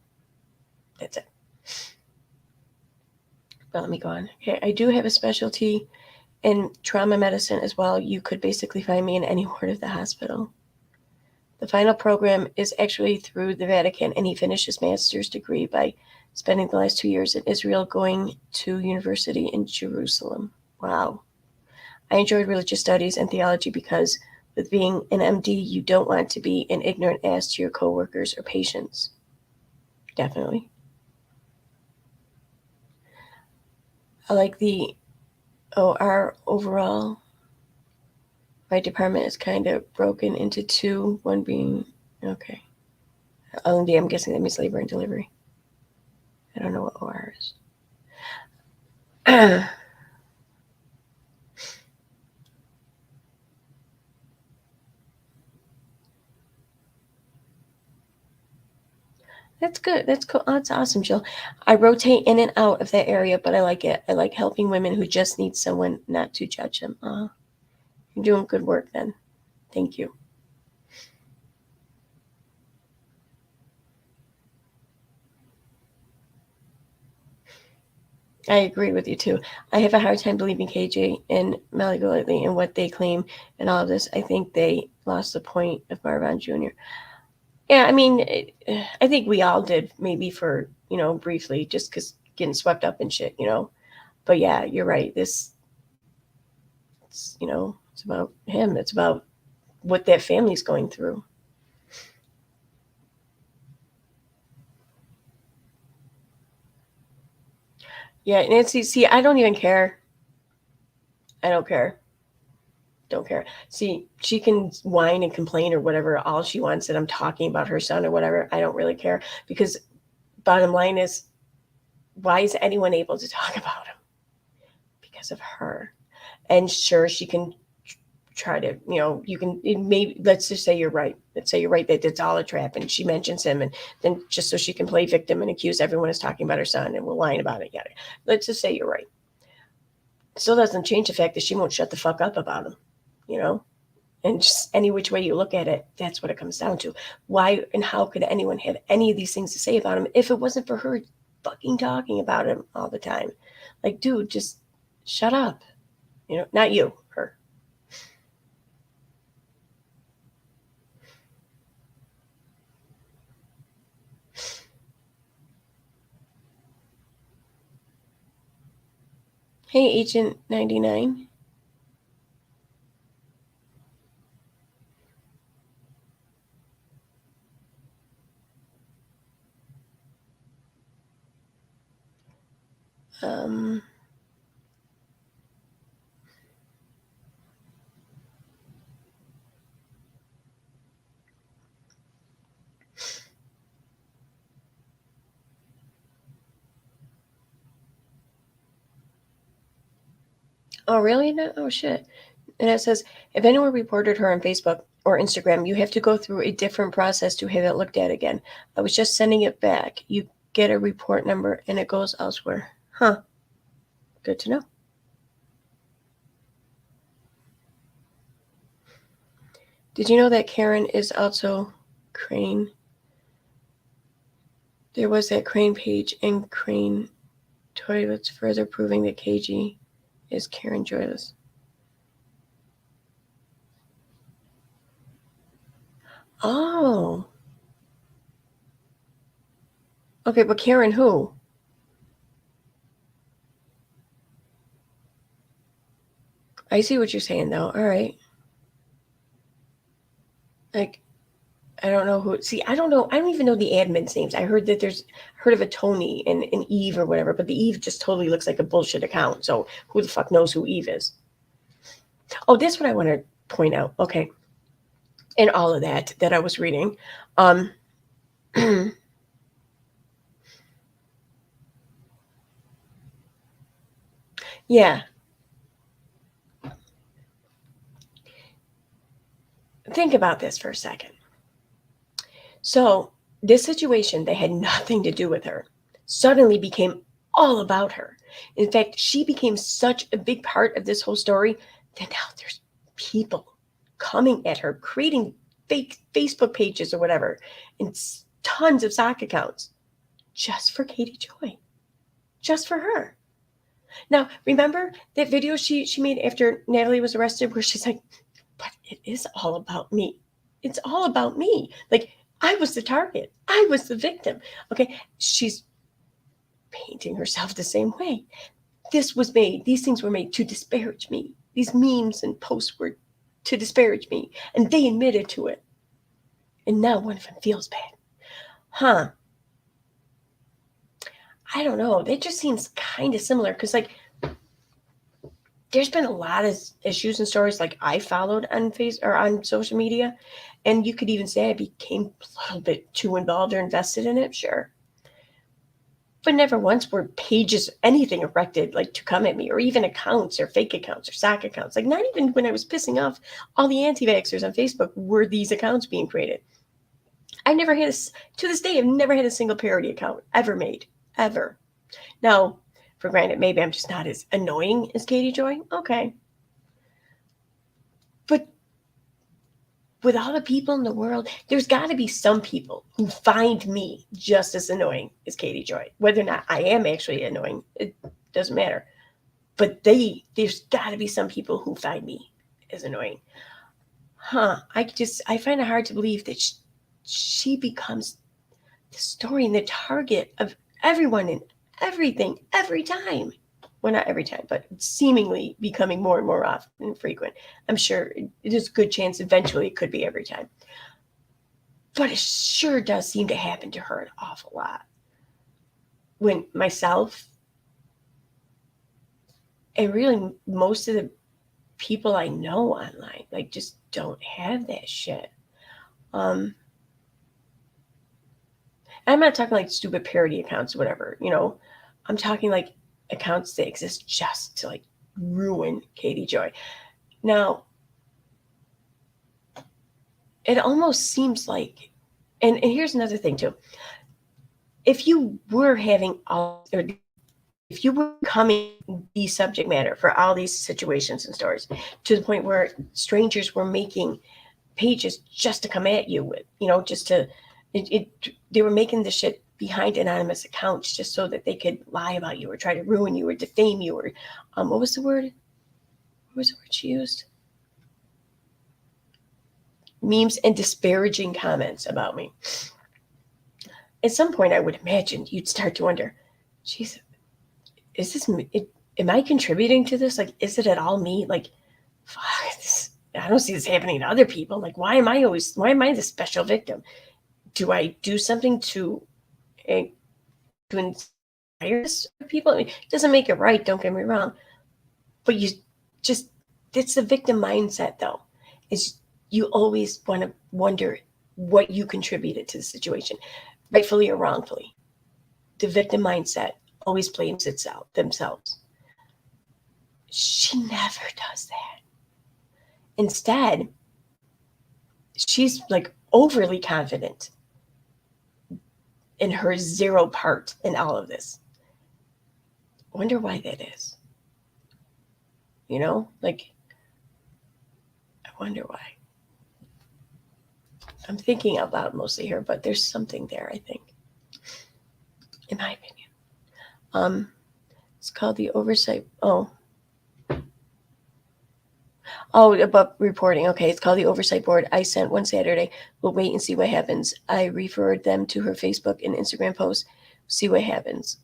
That's it. But let me go on. Okay, I do have a specialty in trauma medicine as well. You could basically find me in any ward of the hospital. The final program is actually through the Vatican, and he finished his master's degree by spending the last 2 years in Israel, going to university in Jerusalem. Wow. I enjoyed religious studies and theology because with being an MD, you don't want to be an ignorant ass to your coworkers or patients. Definitely. I like the OR overall. My department is kind of broken into two, one being, okay. L&D, I'm guessing that means labor and delivery. I don't know what OR is. That's good. That's cool. Oh, that's awesome, Jill. I rotate in and out of that area, but I like it. I like helping women who just need someone not to judge them. You're doing good work then. Thank you. I agree with you too. I have a hard time believing KJ and Mally Golightly and what they claim and all of this. I think they lost the point of Marvin Jr. Yeah, I mean, I think we all did, maybe for, briefly, just because getting swept up in shit. But yeah, you're right. It's about him. It's about what that family's going through. Yeah, Nancy, see, I don't even care. I don't care. Don't care. See, she can whine and complain or whatever all she wants that I'm talking about her son or whatever. I don't really care because bottom line is, why is anyone able to talk about him? Because of her. And sure, she can try to, maybe let's just say you're right. Let's say you're right that it's all a trap, and she mentions him, and then just so she can play victim and accuse everyone is talking about her son and we're lying about it. Yada. Let's just say you're right. It still doesn't change the fact that she won't shut the fuck up about him, you know. And just any which way you look at it, that's what it comes down to. Why and how could anyone have any of these things to say about him if it wasn't for her fucking talking about him all the time? Like, dude, just shut up. Not you, her. Hey, Agent 99. Um, oh, really? No? Oh, shit. And it says, if anyone reported her on Facebook or Instagram, you have to go through a different process to have it looked at again. I was just sending it back. You get a report number and it goes elsewhere. Huh. Good to know. Did you know that Karen is also Crane? There was that Crane page and Crane toilets, further proving that KG is Karen Joyless. Oh. Okay, but Karen who? I see what you're saying, though. All right. Like, I don't know who. See, I don't know. I don't even know the admins' names. I heard that heard of a Tony and an Eve or whatever, but the Eve just totally looks like a bullshit account. So who the fuck knows who Eve is? Oh, that's what I want to point out. Okay. And all of that I was reading. Yeah. Think about this for a second. So this situation that had nothing to do with her suddenly became all about her. In fact, she became such a big part of this whole story that now there's people coming at her, creating fake Facebook pages or whatever, and tons of sock accounts just for Katie Joy, just for her. Now, remember that video she made after Natalie was arrested where she's like, but it is all about me. It's all about me. Like, I was the target. I was the victim. Okay. She's painting herself the same way. These things were made to disparage me. These memes and posts were to disparage me. And they admitted to it. And now one of them feels bad. Huh. I don't know. That just seems kind of similar because, like, there's been a lot of issues and stories like I followed on on social media, and you could even say I became a little bit too involved or invested in it, sure. But never once were pages, anything erected like to come at me, or even accounts or fake accounts or sock accounts. Like not even when I was pissing off all the anti-vaxxers on Facebook were these accounts being created. I never had to this day, I've never had a single parody account ever made, ever. Now, for granted, maybe I'm just not as annoying as Katie Joy. Okay. But with all the people in the world, there's got to be some people who find me just as annoying as Katie Joy. Whether or not I am actually annoying, it doesn't matter. But there's got to be some people who find me as annoying. Huh. I find it hard to believe that she becomes the story and the target of everyone and everything every time. Well, not every time, but seemingly becoming more and more often and frequent. I'm sure there's a good chance eventually it could be every time. But it sure does seem to happen to her an awful lot. When myself and really most of the people I know online, like just don't have that shit. I'm not talking like stupid parody accounts or whatever, I'm talking like accounts that exist just to like ruin Katie Joy. Now, it almost seems like, and here's another thing too. If you were having all, or if you were becoming the subject matter for all these situations and stories to the point where strangers were making pages just to come at you with, just to, they were making this shit behind anonymous accounts just so that they could lie about you or try to ruin you or defame you or, what was the word? What was the word she used? Memes and disparaging comments about me. At some point, I would imagine you'd start to wonder, Jesus, is this am I contributing to this? Like, is it at all me? Like, fuck, I don't see this happening to other people. Like, why am I the special victim? Do I do something uh, to inspire people? I mean, it doesn't make it right. Don't get me wrong, but you just, it's the victim mindset though. Is you always want to wonder what you contributed to the situation, rightfully or wrongfully. The victim mindset always blames itself themselves. She never does that. Instead, she's like overly confident in her zero part in all of this. Wonder why that is. Like, I wonder why. I'm thinking out loud mostly here, but there's something there, I think, in my opinion. It's called the oversight. Oh, about reporting. Okay, it's called the Oversight Board. I sent one Saturday. We'll wait and see what happens. I referred them to her Facebook and Instagram posts. See what happens.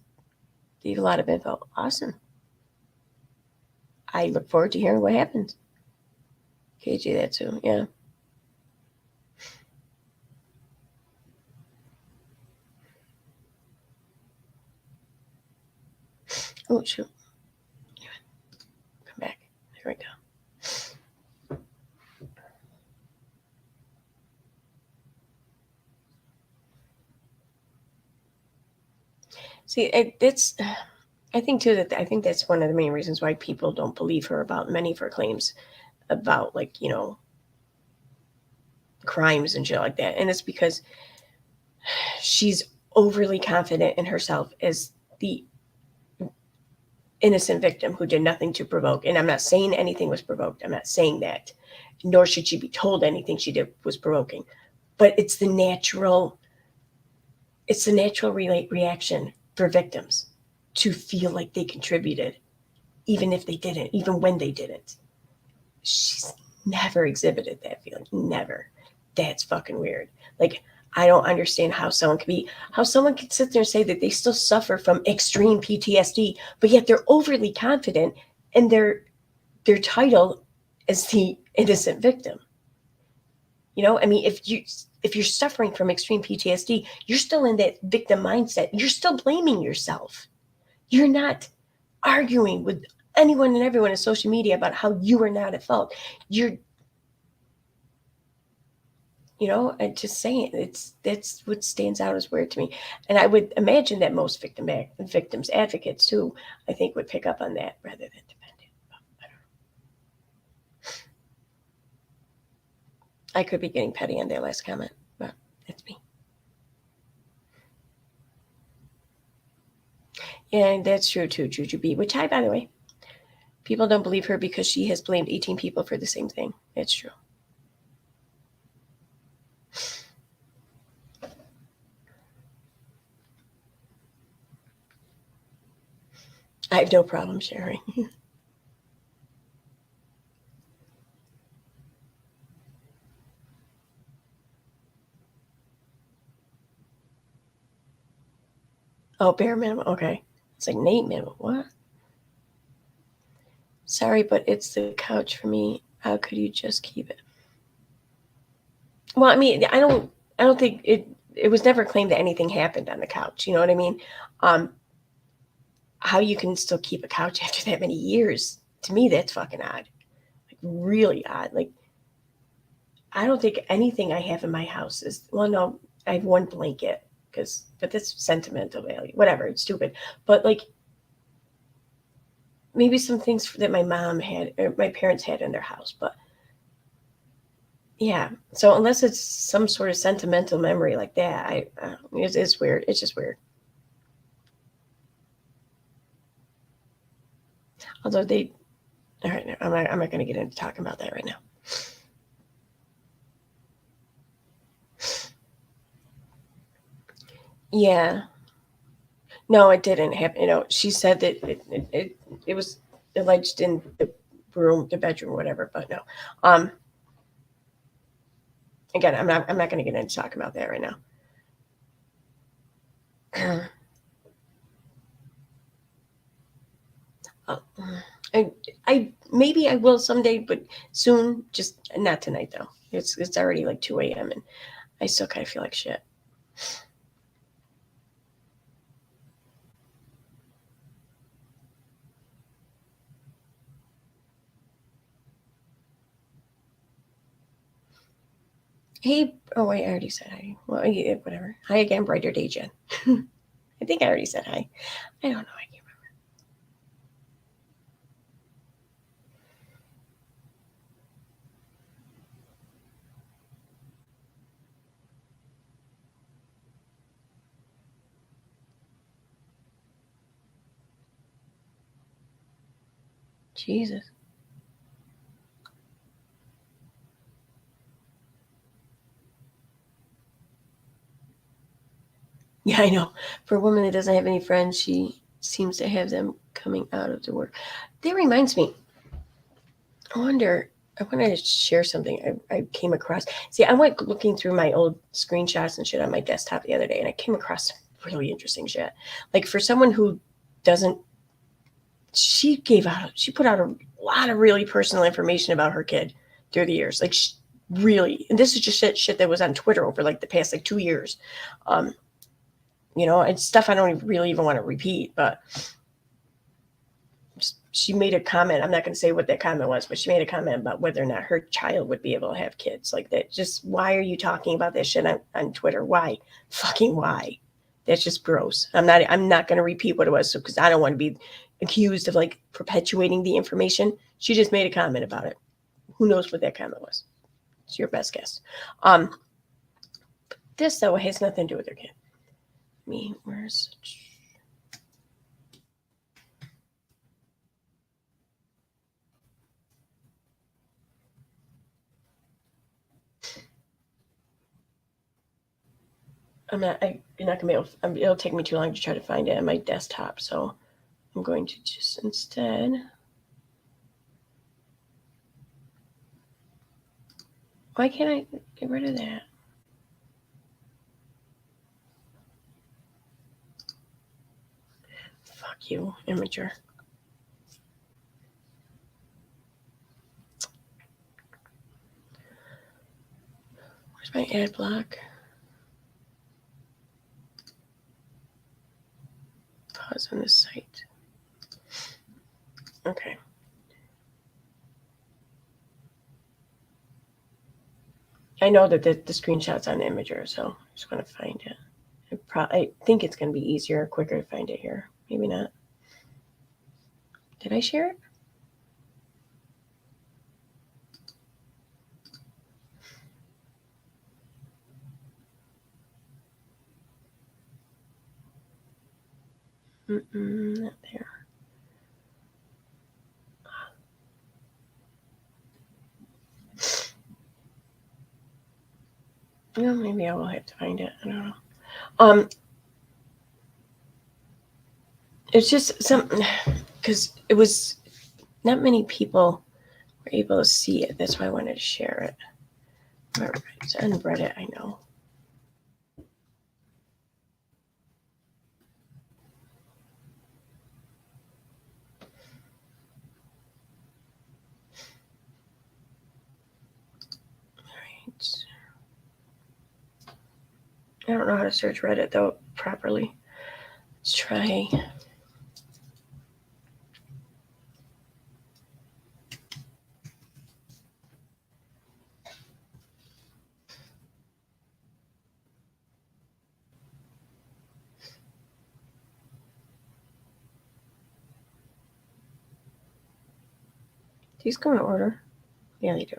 Leave a lot of info. Awesome. I look forward to hearing what happens. KJ, that too. Yeah. Oh, shoot. Come back. There we go. See, I think too that I think that's one of the main reasons why people don't believe her about many of her claims about, like, crimes and shit like that. And it's because she's overly confident in herself as the innocent victim who did nothing to provoke. And I'm not saying anything was provoked. I'm not saying that. Nor should she be told anything she did was provoking. But it's the natural reaction for victims to feel like they contributed, even if they didn't, even when they didn't. She's never exhibited that feeling. Never. That's fucking weird. Like, I don't understand how someone could sit there and say that they still suffer from extreme PTSD, but yet they're overly confident in their title as the innocent victim. I mean, if you're suffering from extreme PTSD, you're still in that victim mindset. You're still blaming yourself. You're not arguing with anyone and everyone in social media about how you are not at fault. And just saying that's what stands out as weird to me. And I would imagine that most victims advocates too, I think, would pick up on that rather than defend it. But I could be getting petty on that last comment, but that's me. Yeah, that's true too, Juju B. Which by the way, people don't believe her because she has blamed 18 people for the same thing. It's true. I have no problem sharing. Oh, bare minimum. Okay. It's like Nate minimum. What? Sorry, but it's the couch for me. How could you just keep it? Well, I mean, I don't think it was never claimed that anything happened on the couch. You know what I mean? Um, how you can still keep a couch after that many years? To me, that's fucking odd. Like, really odd. Like, I don't think anything I have in my house is. Well, no, I have one blanket but that's sentimental value. Whatever, it's stupid. But like, maybe some things that my mom had or my parents had in their house, but Yeah. So unless it's some sort of sentimental memory like that, it's weird. It's just weird. Although they, all right, no, I'm not going to get into talking about that right now. Yeah. No, it didn't happen. She said that it was alleged in the bedroom, whatever. But no. Um. Again, I'm not going to get into talking about that right now. Uh, I, I maybe I will someday, but soon. Just not tonight though. It's already like 2 a.m. and I still kind of feel like shit. Hey, oh wait, I already said hi. Well, yeah, whatever. Hi again, brighter day, Jen. I think I already said hi. I don't know. I can't remember. Jesus. Yeah, I know. For a woman that doesn't have any friends, she seems to have them coming out of the work. That reminds me. I wonder. I wanted to share something I came across. See, I went looking through my old screenshots and shit on my desktop the other day, and I came across some really interesting shit. Like for someone who doesn't, she put out a lot of really personal information about her kid through the years. Like really, and this is just shit that was on Twitter over like the past like 2 years. Um, it's stuff I don't really even want to repeat, but she made a comment. I'm not going to say what that comment was, but she made a comment about whether or not her child would be able to have kids. Like that, just why are you talking about this shit on Twitter? Why? Fucking why? That's just gross. I'm not going to repeat what it was because I don't want to be accused of like perpetuating the information. She just made a comment about it. Who knows what that comment was? It's your best guess. Um, this though has nothing to do with her kid. Me, where's you're not gonna be able. It'll take me too long to try to find it on my desktop. So I'm going to just instead. Why can't I get rid of that? Fuck you, Imager. Where's my ad block? Pause on this site. Okay. I know that the screenshot's on Imager, so I just want to find it. I think it's going to be easier, quicker to find it here. Maybe not. Did I share it? Not there. Well, maybe I will have to find it. I don't know. It's just something because it was not many people were able to see it. That's why I wanted to share it. It's on Reddit, I know. I don't know how to search Reddit though properly. Let's try. These go in order. Yeah, they do.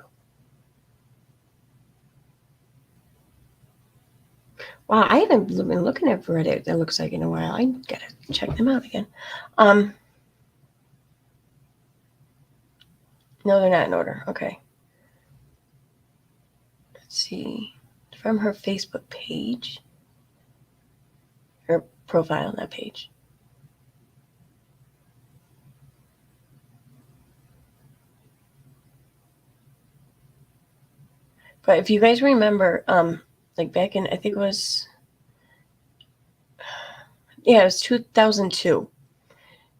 Wow, I haven't been looking at Reddit, that looks like, in a while. I gotta check them out again. Um, no, they're not in order. Okay. Let's see. From her Facebook page. Her profile, not page. But if you guys remember, like back in, I think it was, yeah, it was 2002.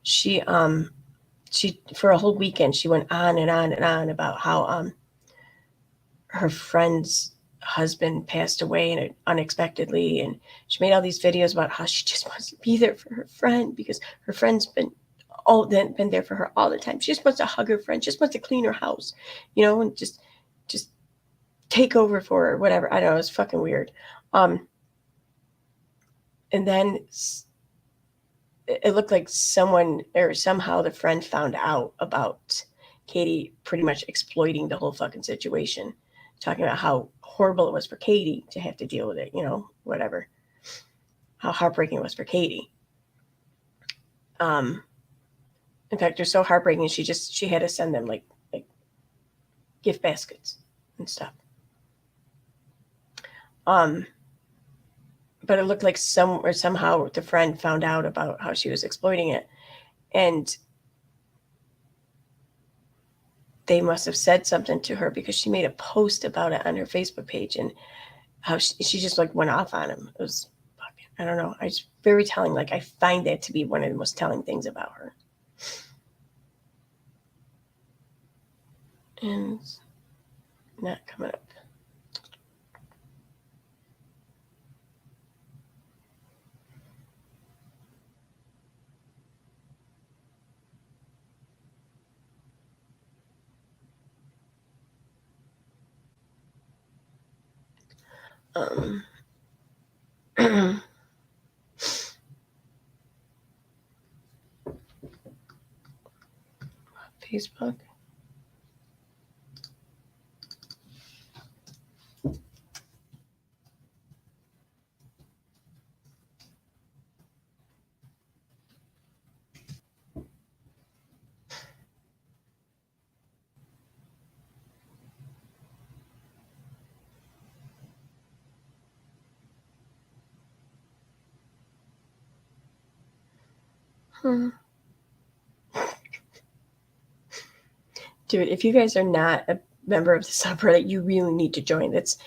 She, she, for a whole weekend, she went on and on and on about how, her friend's husband passed away and unexpectedly, and she made all these videos about how she just wants to be there for her friend because her friend's been there for her all the time. She just wants to hug her friend, just wants to clean her house, and just take over for her, whatever. I don't know, it's fucking weird. Um, and then it looked like someone or somehow the friend found out about Katie pretty much exploiting the whole fucking situation, talking about how horrible it was for Katie to have to deal with it, whatever. How heartbreaking it was for Katie. Um, in fact, they're so heartbreaking. She had to send them like gift baskets and stuff. Um, but it looked like somehow the friend found out about how she was exploiting it, and they must have said something to her because she made a post about it on her Facebook page, and how she just like went off on him. It was fucking, I don't know. It's very telling. Like I find that to be one of the most telling things about her. And it's not coming up. Um, Facebook. Hmm. Dude, if you guys are not a member of the subreddit, you really need to join. That's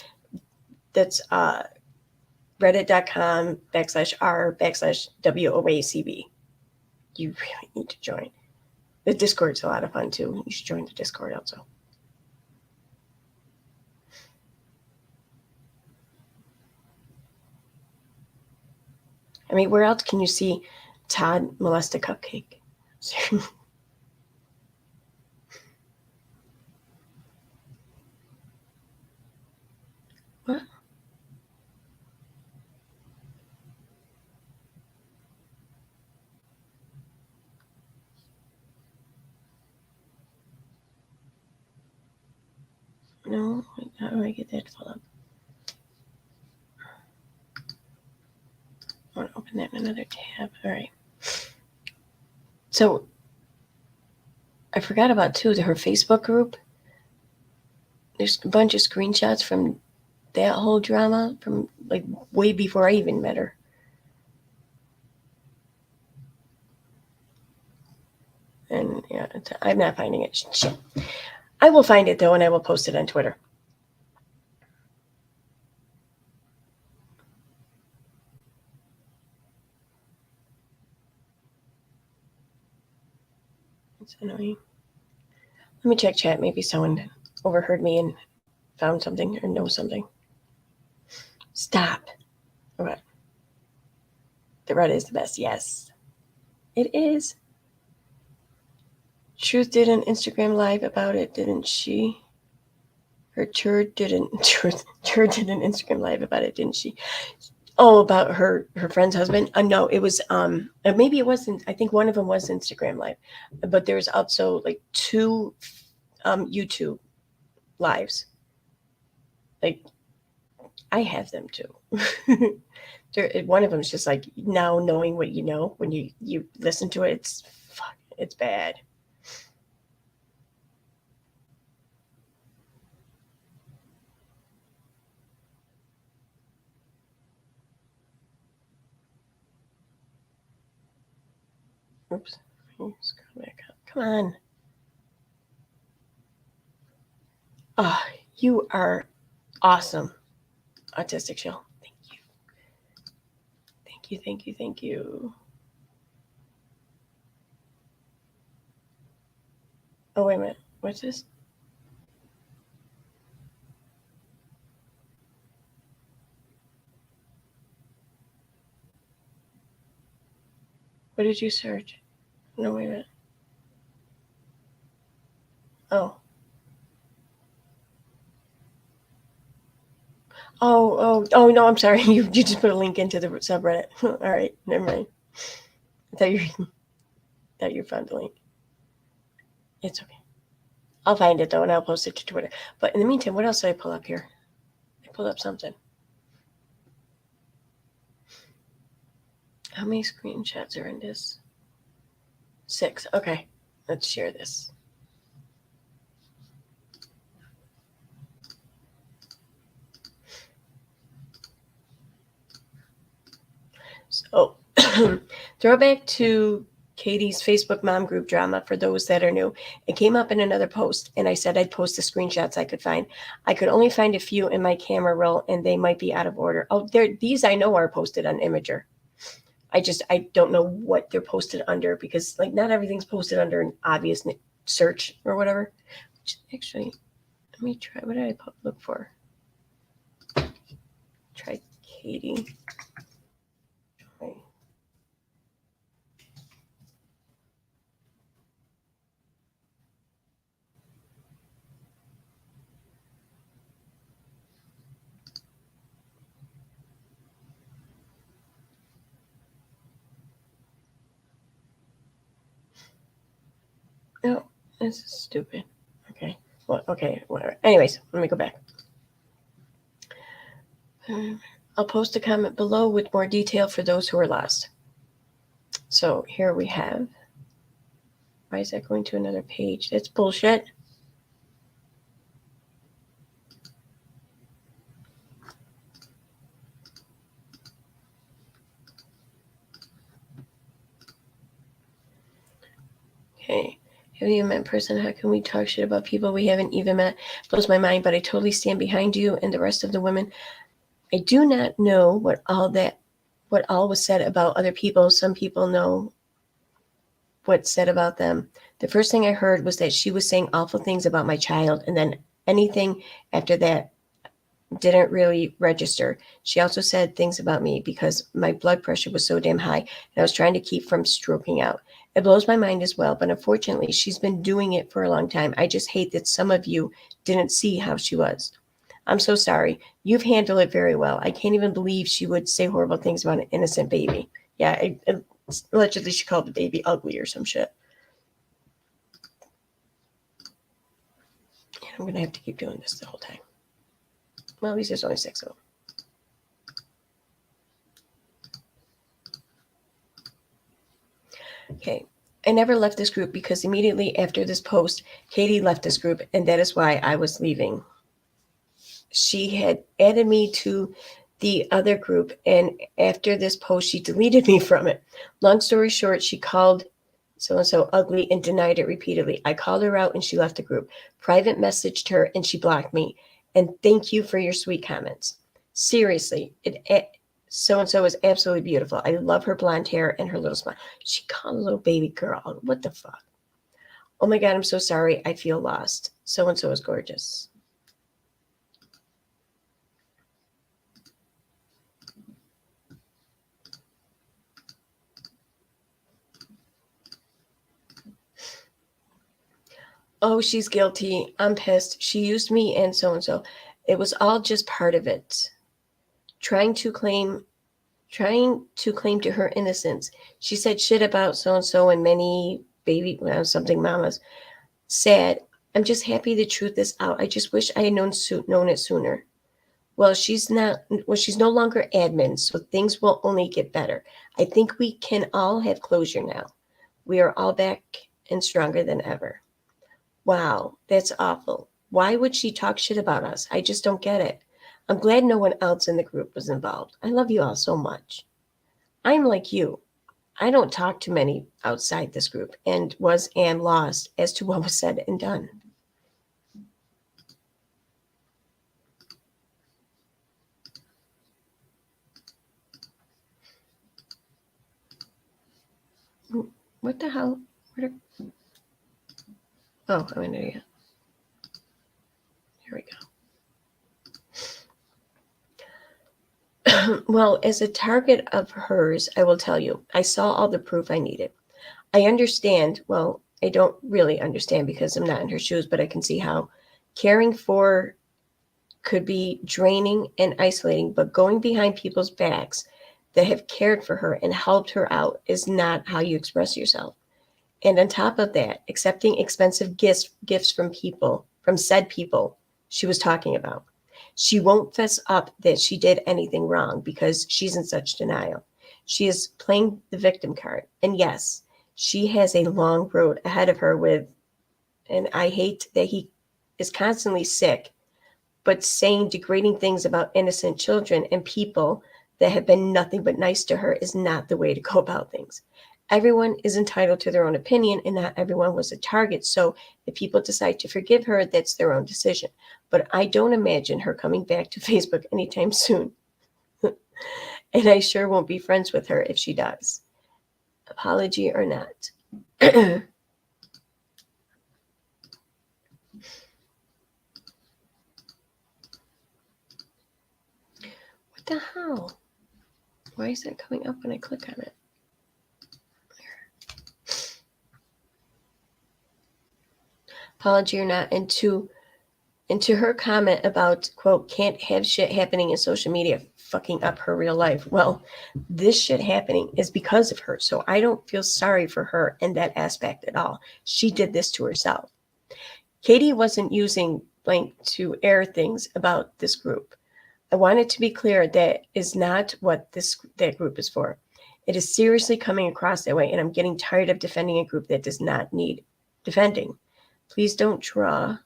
reddit.com/r/WOACB. You really need to join. The Discord's a lot of fun too. You should join the Discord also. I mean, where else can you see Todd molest a cupcake? What? No, how do I get that to pull up? I want to open that in another tab. All right. So I forgot about too her Facebook group. There's a bunch of screenshots from that whole drama from like way before I even met her. And yeah, I'm not finding it. Shit. I will find it though, and I will post it on Twitter. It's annoying. Let me check chat. Maybe someone overheard me and found something or knows something. Stop. Okay. The red is the best. Yes, it is. Truth did an Instagram live about it, didn't she? Her Turd didn't. Turd did an Instagram live about it, didn't she? Oh, about her friend's husband. No, it was maybe it wasn't. I think one of them was Instagram live, but there's also like two YouTube lives. Like I have them too. One of them is just like now knowing what you know when you listen to it. It's bad. Oops. Scroll back up. Come on. Ah, you are awesome, Autistic Shell. Thank you. Thank you. Thank you. Thank you. Oh, wait a minute. What's this? What did you search? No, wait a minute. Oh. Oh, no, I'm sorry. You just put a link into the subreddit. All right, never mind. I thought you thought you found the link. It's okay. I'll find it though, and I'll post it to Twitter. But in the meantime, what else did I pull up here? I pulled up something. How many screenshots are in this? 6. Okay, let's share this. So, throwback to Katie's Facebook mom group drama for those that are new. It came up in another post, and I said I'd post the screenshots I could find. I could only find a few in my camera roll, and they might be out of order. Oh, these I know are posted on Imager. I don't know what they're posted under because like not everything's posted under an obvious search or whatever. Actually, let me try. What did I look for? Try Katie. No, this is stupid. Okay. Well, okay, whatever. Anyways, let me go back. I'll post a comment below with more detail for those who are lost. So here we have. Why is that going to another page? That's bullshit. Okay. Have you met in person? How can we talk shit about people we haven't even met? Blows my mind, but I totally stand behind you and the rest of the women. I do not know what all was said about other people. Some people know what's said about them. The first thing I heard was that she was saying awful things about my child, and then anything after that didn't really register. She also said things about me because my blood pressure was so damn high and I was trying to keep from stroking out. It blows my mind as well, but unfortunately, she's been doing it for a long time. I just hate that some of you didn't see how she was. I'm so sorry. You've handled it very well. I can't even believe she would say horrible things about an innocent baby. Yeah, allegedly she called the baby ugly or some shit. And I'm going to have to keep doing this the whole time. Well, at least there's only 6 of them. Okay. I never left this group because immediately after this post, Katie left this group, and that is why I was leaving. She had added me to the other group, and after this post, she deleted me from it. Long story short, she called so-and-so ugly and denied it repeatedly. I called her out, and she left the group. Private messaged her, and she blocked me. And thank you for your sweet comments. Seriously, so-and-so is absolutely beautiful. I love her blonde hair and her little smile. She called a little baby girl. What the fuck? Oh my God, I'm so sorry. I feel lost. So-and-so is gorgeous. Oh, she's guilty. I'm pissed. She used me and so-and-so. It was all just part of it. Trying to claim to her innocence. She said shit about so-and-so and many something mamas. Sad. I'm just happy the truth is out. I just wish I had known it sooner. Well, she's not. Well, she's no longer admin, so things will only get better. I think we can all have closure now. We are all back and stronger than ever. Wow, that's awful. Why would she talk shit about us? I just don't get it. I'm glad no one else in the group was involved. I love you all so much. I'm like you. I don't talk to many outside this group and am lost as to what was said and done. What the hell? Oh, I'm an idiot. Here we go. Well, as a target of hers, I will tell you, I saw all the proof I needed. I understand. Well, I don't really understand because I'm not in her shoes, but I can see how caring for could be draining and isolating, but going behind people's backs that have cared for her and helped her out is not how you express yourself. And on top of that, accepting expensive gifts from said people she was talking about. She won't fess up that she did anything wrong because she's in such denial. She is playing the victim card. And yes, she has a long road ahead of her and I hate that he is constantly sick, but saying degrading things about innocent children and people that have been nothing but nice to her is not the way to go about things. Everyone is entitled to their own opinion, and not everyone was a target. So if people decide to forgive her, that's their own decision. But I don't imagine her coming back to Facebook anytime soon. And I sure won't be friends with her if she does. Apology or not. What the hell? Why is that coming up when I click on it? Apology or not. And to her comment about, quote, can't have shit happening in social media fucking up her real life. Well, this shit happening is because of her. So I don't feel sorry for her in that aspect at all. She did this to herself. Katie wasn't using blank to air things about this group. I want it to be clear that is not what that group is for. It is seriously coming across that way, and I'm getting tired of defending a group that does not need defending. Please don't draw.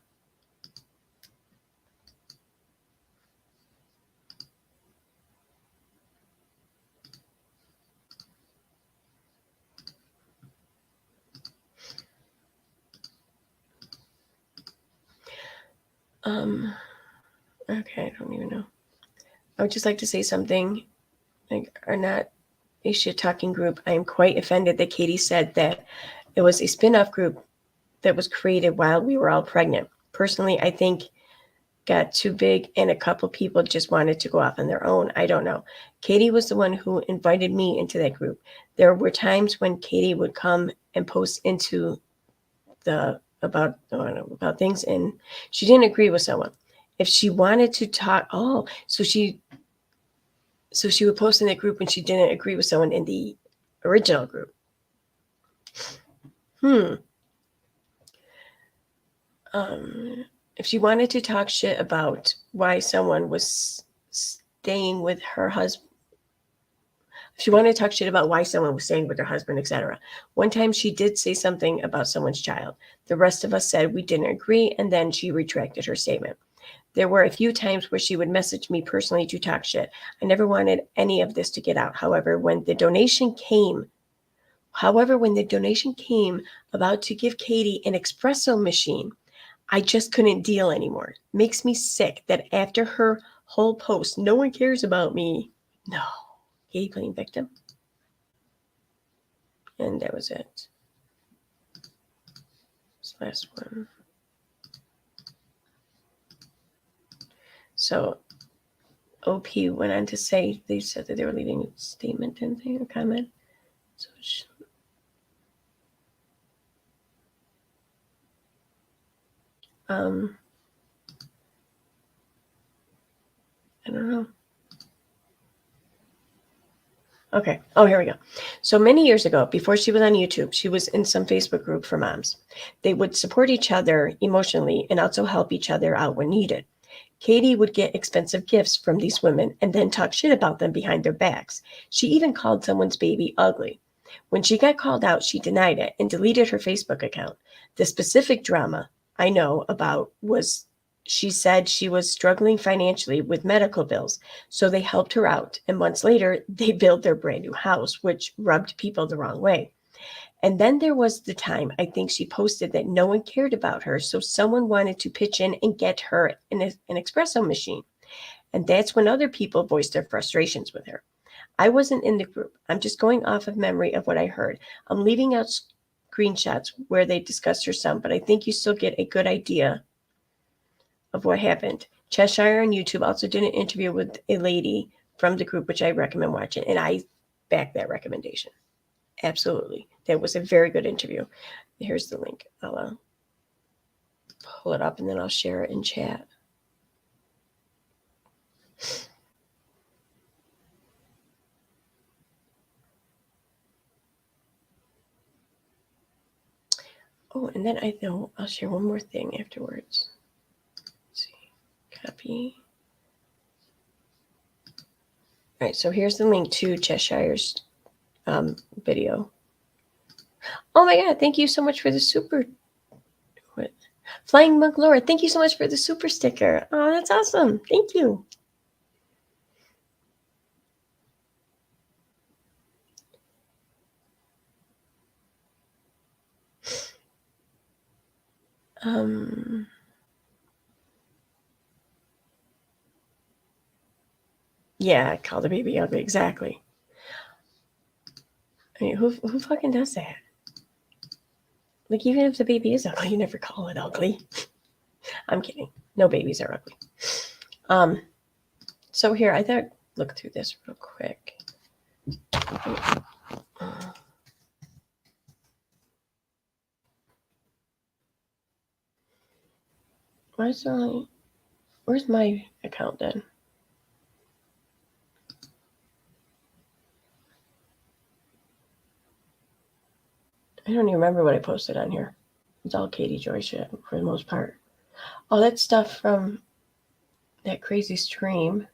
Okay, I don't even know. I would just like to say something. Like, are not a shit talking group. I am quite offended that Katie said that it was a spin-off group that was created while we were all pregnant. Personally, I think got too big and a couple people just wanted to go off on their own. I don't know. Katie was the one who invited me into that group. There were times when Katie would come and post into the about things, and she didn't agree with someone. If she wanted to talk, so she would post in that group when she didn't agree with someone in the original group. If she wanted to talk shit about why someone was staying with her husband, she wanted to talk shit about why someone was staying with her husband, etc. One time she did say something about someone's child. The rest of us said we didn't agree, and then she retracted her statement. There were a few times where she would message me personally to talk shit. I never wanted any of this to get out. However, when the donation came about to give Katie an espresso machine, I just couldn't deal anymore. Makes me sick that after her whole post, no one cares about me. No. Katie playing victim. And that was it. This last one. So OP went on to say, they said that they were leaving a statement, didn't they, or comment? So I don't know. Okay. Oh, here we go. So many years ago, before she was on YouTube, she was in some Facebook group for moms. They would support each other emotionally and also help each other out when needed. Katie would get expensive gifts from these women and then talk shit about them behind their backs. She even called someone's baby ugly. When she got called out, she denied it and deleted her Facebook account. The specific drama I know about was she said she was struggling financially with medical bills, so they helped her out. And months later, they built their brand new house, which rubbed people the wrong way. And then there was the time I think she posted that no one cared about her, so someone wanted to pitch in and get her an espresso machine. And that's when other people voiced their frustrations with her. I wasn't in the group. I'm just going off of memory of what I heard. I'm leaving out screenshots where they discussed her some, but I think you still get a good idea of what happened. Cheshire on YouTube also did an interview with a lady from the group, which I recommend watching, and I back that recommendation. Absolutely. That was a very good interview. Here's the link. I'll pull it up and then I'll share it in chat. Oh, and then I'll share one more thing afterwards. Let's see. Copy. All right, so here's the link to Cheshire's video. Oh my God, thank you so much for the super. What? Flying Monk Laura, thank you so much for the super sticker. Oh, that's awesome. Thank you. Yeah, call the baby ugly, exactly. I mean, who fucking does that? Like, even if the baby is ugly, you never call it ugly. I'm kidding. No babies are ugly. So here, I thought, look through this real quick. Where's my account then? I don't even remember what I posted on here. It's all Katie Joy shit for the most part. All that stuff from that crazy stream.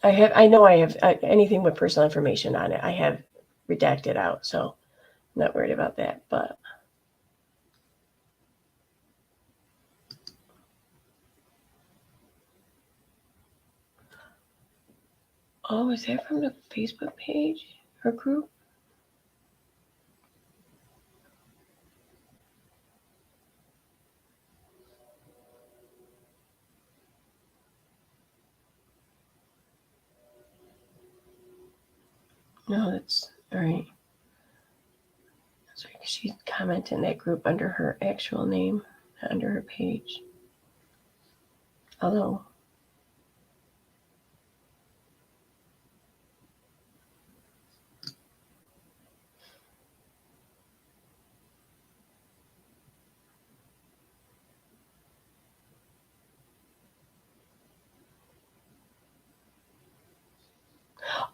I know I have anything with personal information on it. I have redacted out, so I'm not worried about that. But oh, is that from the Facebook page or group? No, that's all right. That's right. She commented in that group under her actual name, not under her page. Although.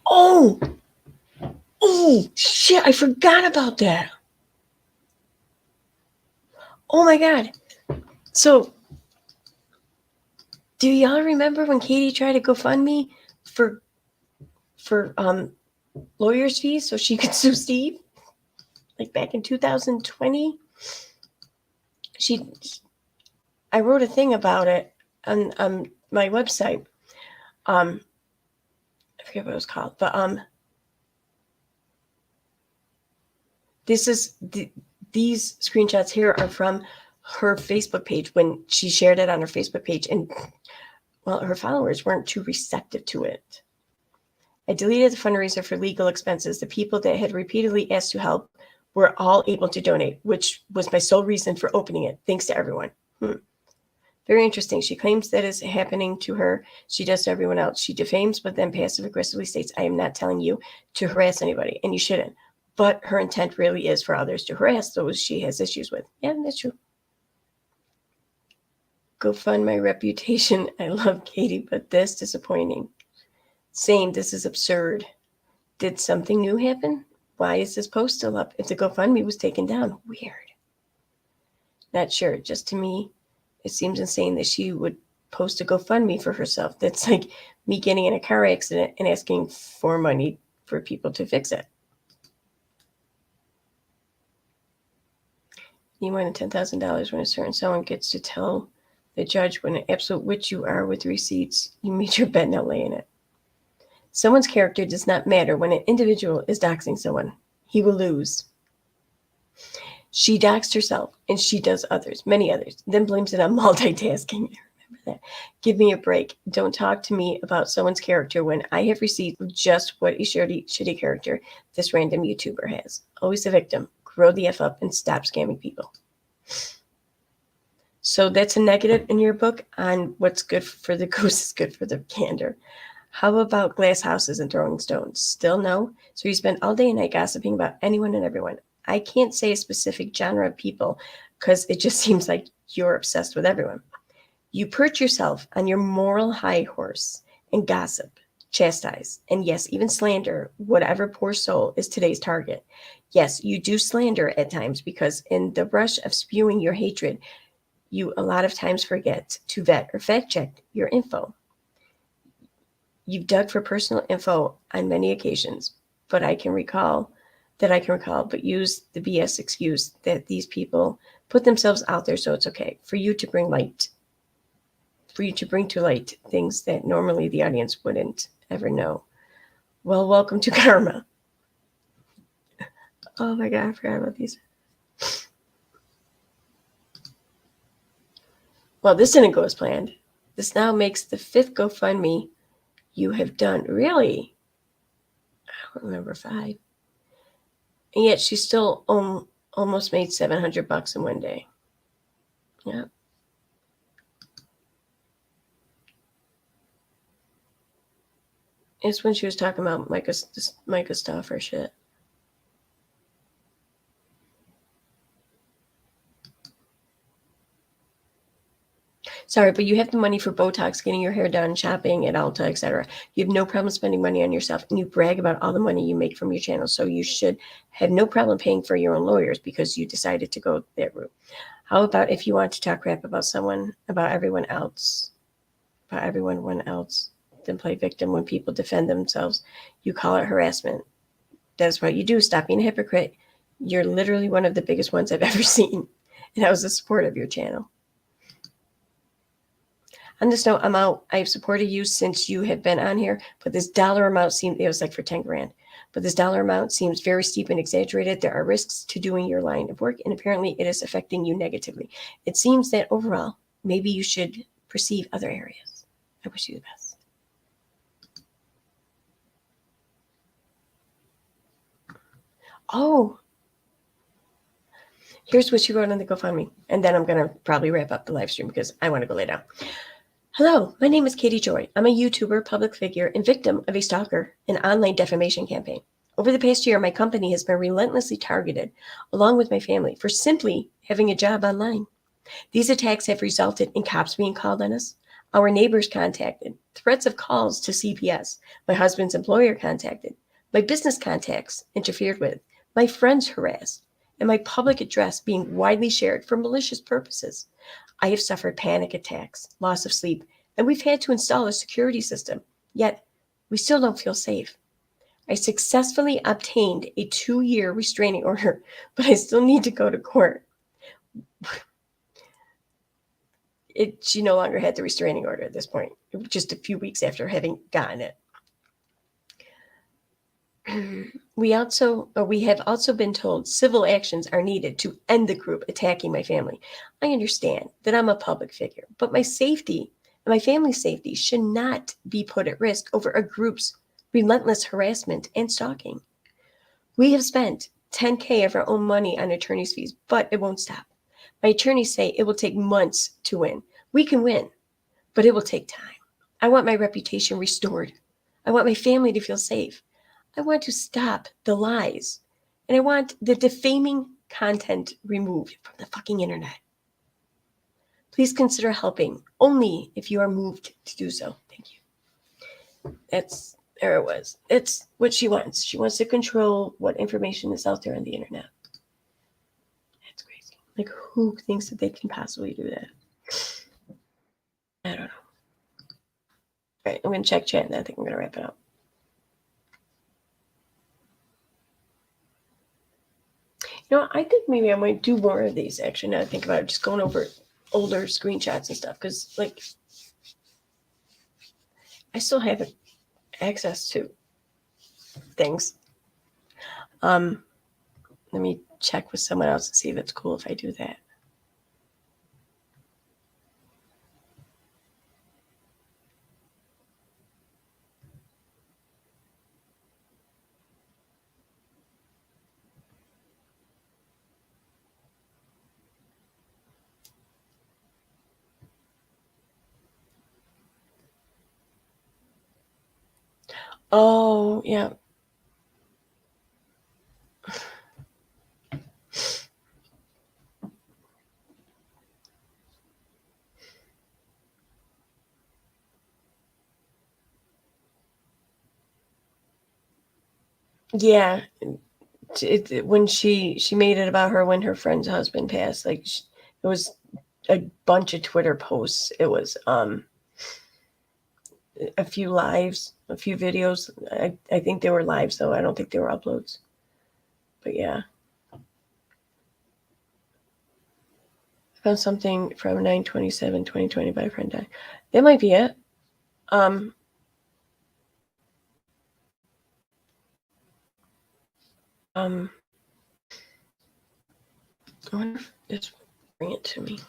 Oh shit! I forgot about that. Oh my God. So, do y'all remember when Katie tried to GoFundMe for lawyer's fees so she could sue Steve? Like back in 2020? I wrote a thing about it on my website. I forget what it was called, but these screenshots here are from her Facebook page when she shared it on her Facebook page, and well, her followers weren't too receptive to it. I deleted the fundraiser for legal expenses. The people that had repeatedly asked to help were all able to donate, which was my sole reason for opening it. Thanks to everyone. Very interesting. She claims that is happening to her. She does to everyone else. She defames, but then passive aggressively states, I am not telling you to harass anybody, and you shouldn't. But her intent really is for others to harass those she has issues with. Yeah, that's true. Go fund my reputation. I love Katie, but this disappointing. Same, this is absurd. Did something new happen? Why is this post still up if the GoFundMe was taken down? Weird. Not sure. Just to me, it seems insane that she would post a GoFundMe for herself. That's like me getting in a car accident and asking for money for people to fix it. You win $10,000 when a certain someone gets to tell the judge what an absolute witch you are with receipts. You made your bed, not lay in it. Someone's character does not matter when an individual is doxing someone. He will lose. She doxed herself, and she does others, many others, then blames it on multitasking. Remember that. Give me a break. Don't talk to me about someone's character when I have received just what a shitty character this random YouTuber has. Always a victim. Grow the F up and stop scamming people. So that's a negative in your book on what's good for the goose is good for the gander. How about glass houses and throwing stones? Still no? So you spend all day and night gossiping about anyone and everyone. I can't say a specific genre of people because it just seems like you're obsessed with everyone. You perch yourself on your moral high horse and gossip, chastise, and yes, even slander whatever poor soul is today's target. Yes, you do slander at times because in the rush of spewing your hatred, you a lot of times forget to vet or fact check your info. You've dug for personal info on many occasions, but I can recall, but use the BS excuse that these people put themselves out there so it's okay for you to bring to light things that normally the audience wouldn't ever know. Well, welcome to karma. Oh my God, I forgot about these. Well, this didn't go as planned. This now makes the 5th GoFundMe you have done. Really? I don't remember 5. And yet she still almost made $700 in one day. Yeah. It's when she was talking about Micah stuff or shit. Sorry, but you have the money for Botox, getting your hair done, shopping at Ulta, etc. You have no problem spending money on yourself, and you brag about all the money you make from your channel. So you should have no problem paying for your own lawyers because you decided to go that route. How about if you want to talk crap about everyone else, then play victim when people defend themselves? You call it harassment. That's what you do. Stop being a hypocrite. You're literally one of the biggest ones I've ever seen, and I was a support of your channel. On this note, I'm out. I've supported you since you have been on here, but this dollar amount it was like for 10 grand. But this dollar amount seems very steep and exaggerated. There are risks to doing your line of work, and apparently it is affecting you negatively. It seems that overall, maybe you should perceive other areas. I wish you the best. Oh, here's what she wrote on the GoFundMe. And then I'm going to probably wrap up the live stream because I want to go lay down. Hello, my name is Katie Joy. I'm a YouTuber, public figure, and victim of a stalker and online defamation campaign. Over the past year, my company has been relentlessly targeted, along with my family, for simply having a job online. These attacks have resulted in cops being called on us, our neighbors contacted, threats of calls to CPS, my husband's employer contacted, my business contacts interfered with, my friends harassed, and my public address being widely shared for malicious purposes. I have suffered panic attacks, loss of sleep, and we've had to install a security system, yet we still don't feel safe. I successfully obtained a 2-year restraining order, but I still need to go to court. She no longer had the restraining order at this point, just a few weeks after having gotten it. We have also been told civil actions are needed to end the group attacking my family. I understand that I'm a public figure, but my safety and my family's safety should not be put at risk over a group's relentless harassment and stalking. We have spent $10,000 of our own money on attorney's fees, but it won't stop. My attorneys say it will take months to win. We can win, but it will take time. I want my reputation restored. I want my family to feel safe. I want to stop the lies, and I want the defaming content removed from the fucking internet. Please consider helping only if you are moved to do so. Thank you. That's There it was. It's what she wants. She wants to control what information is out there on the internet. That's crazy. Like, who thinks that they can possibly do that? I don't know. All right, I'm going to check chat and I think I'm going to wrap it up. You know, I think maybe I might do more of these, actually, now I think about it. Just going over older screenshots and stuff. Because, like, I still have access to things. Let me check with someone else and see if it's cool if I do that. Oh, yeah. Yeah. When she made it about her when her friend's husband passed, like, it was a bunch of Twitter posts. It was a few lives, a few videos. I think they were lives, though. I don't think they were uploads. But yeah. I found something from 9/27/2020 by a friend died. That might be it. I wonder if this will bring it to me.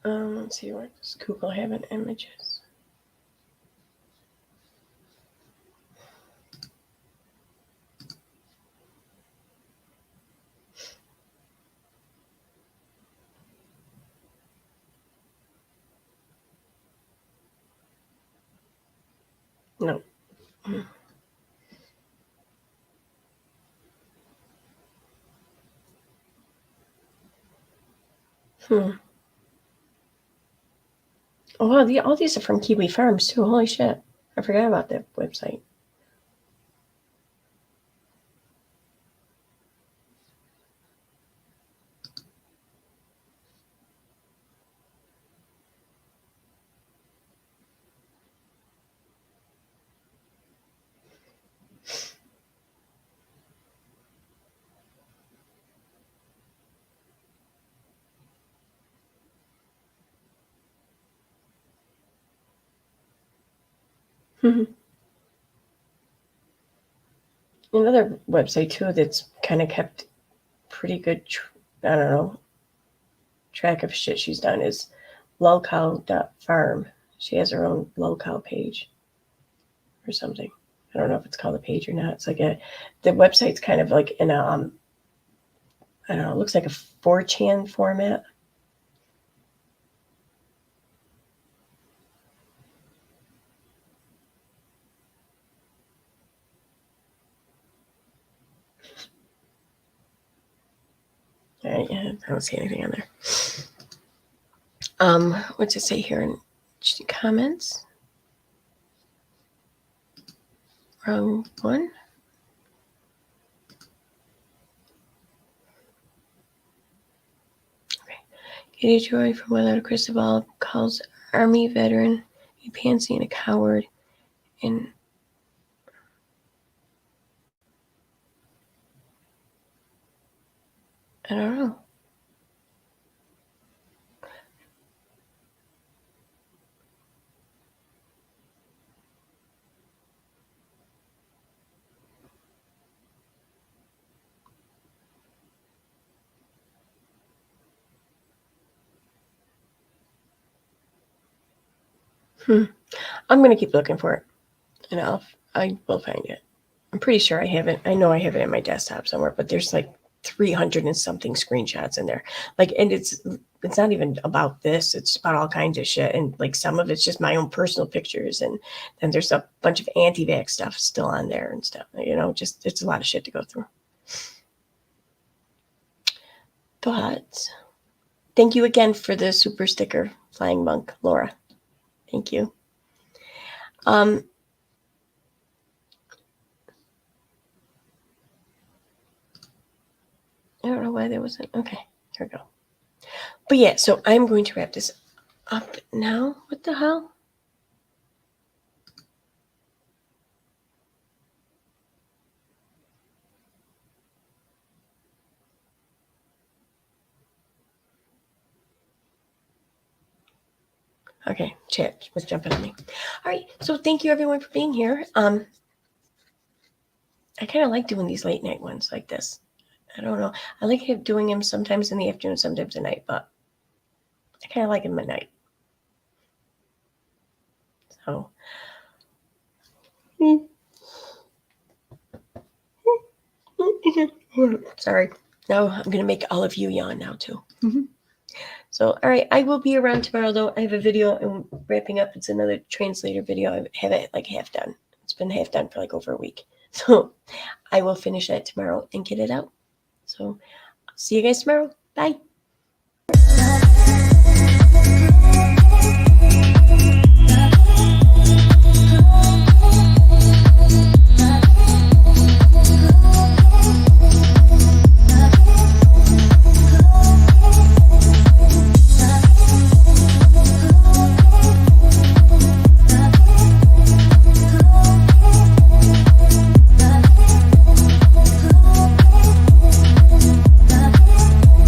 Let's see, where does Google have an images? No. Oh, wow, all these are from Kiely Farms, too. Holy shit. I forgot about that website. Another website, too, that's kind of kept pretty good, I don't know, track of shit she's done is lolcow.farm. She has her own lolcow page or something. I don't know if it's called a page or not. It's like the website's kind of like in a, I don't know, it looks like a 4chan format. All right, yeah, I don't see anything on there. What's it say here in comments? Wrong one. Okay. Katie Joy from Without Cristobal calls Army veteran a pansy and a coward. And I don't know. I'm going to keep looking for it, and I will find it. I'm pretty sure I have it. I know I have it in my desktop somewhere, but there's like 300 and something screenshots in there. Like, and it's not even about this. It's about all kinds of shit, and like some of it's just my own personal pictures, and then there's a bunch of anti-vax stuff still on there and stuff. You know, just it's a lot of shit to go through. But thank you again for the super sticker, Flying Monk, Laura. Thank you. I don't know why there wasn't. Okay, here we go. But yeah, so I'm going to wrap this up now. What the hell? Okay, chat was jumping on me. All right, so thank you everyone for being here. I kind of like doing these late night ones like this. I don't know. I like doing them sometimes in the afternoon, sometimes at night, but I kind of like them at night. So, sorry. Now I'm gonna make all of you yawn now too. So, all right, I will be around tomorrow though. I have a video and wrapping up. It's another translator video. I have it like half done. It's been half done for like over a week. So I will finish that tomorrow and get it out. So see you guys tomorrow. Bye.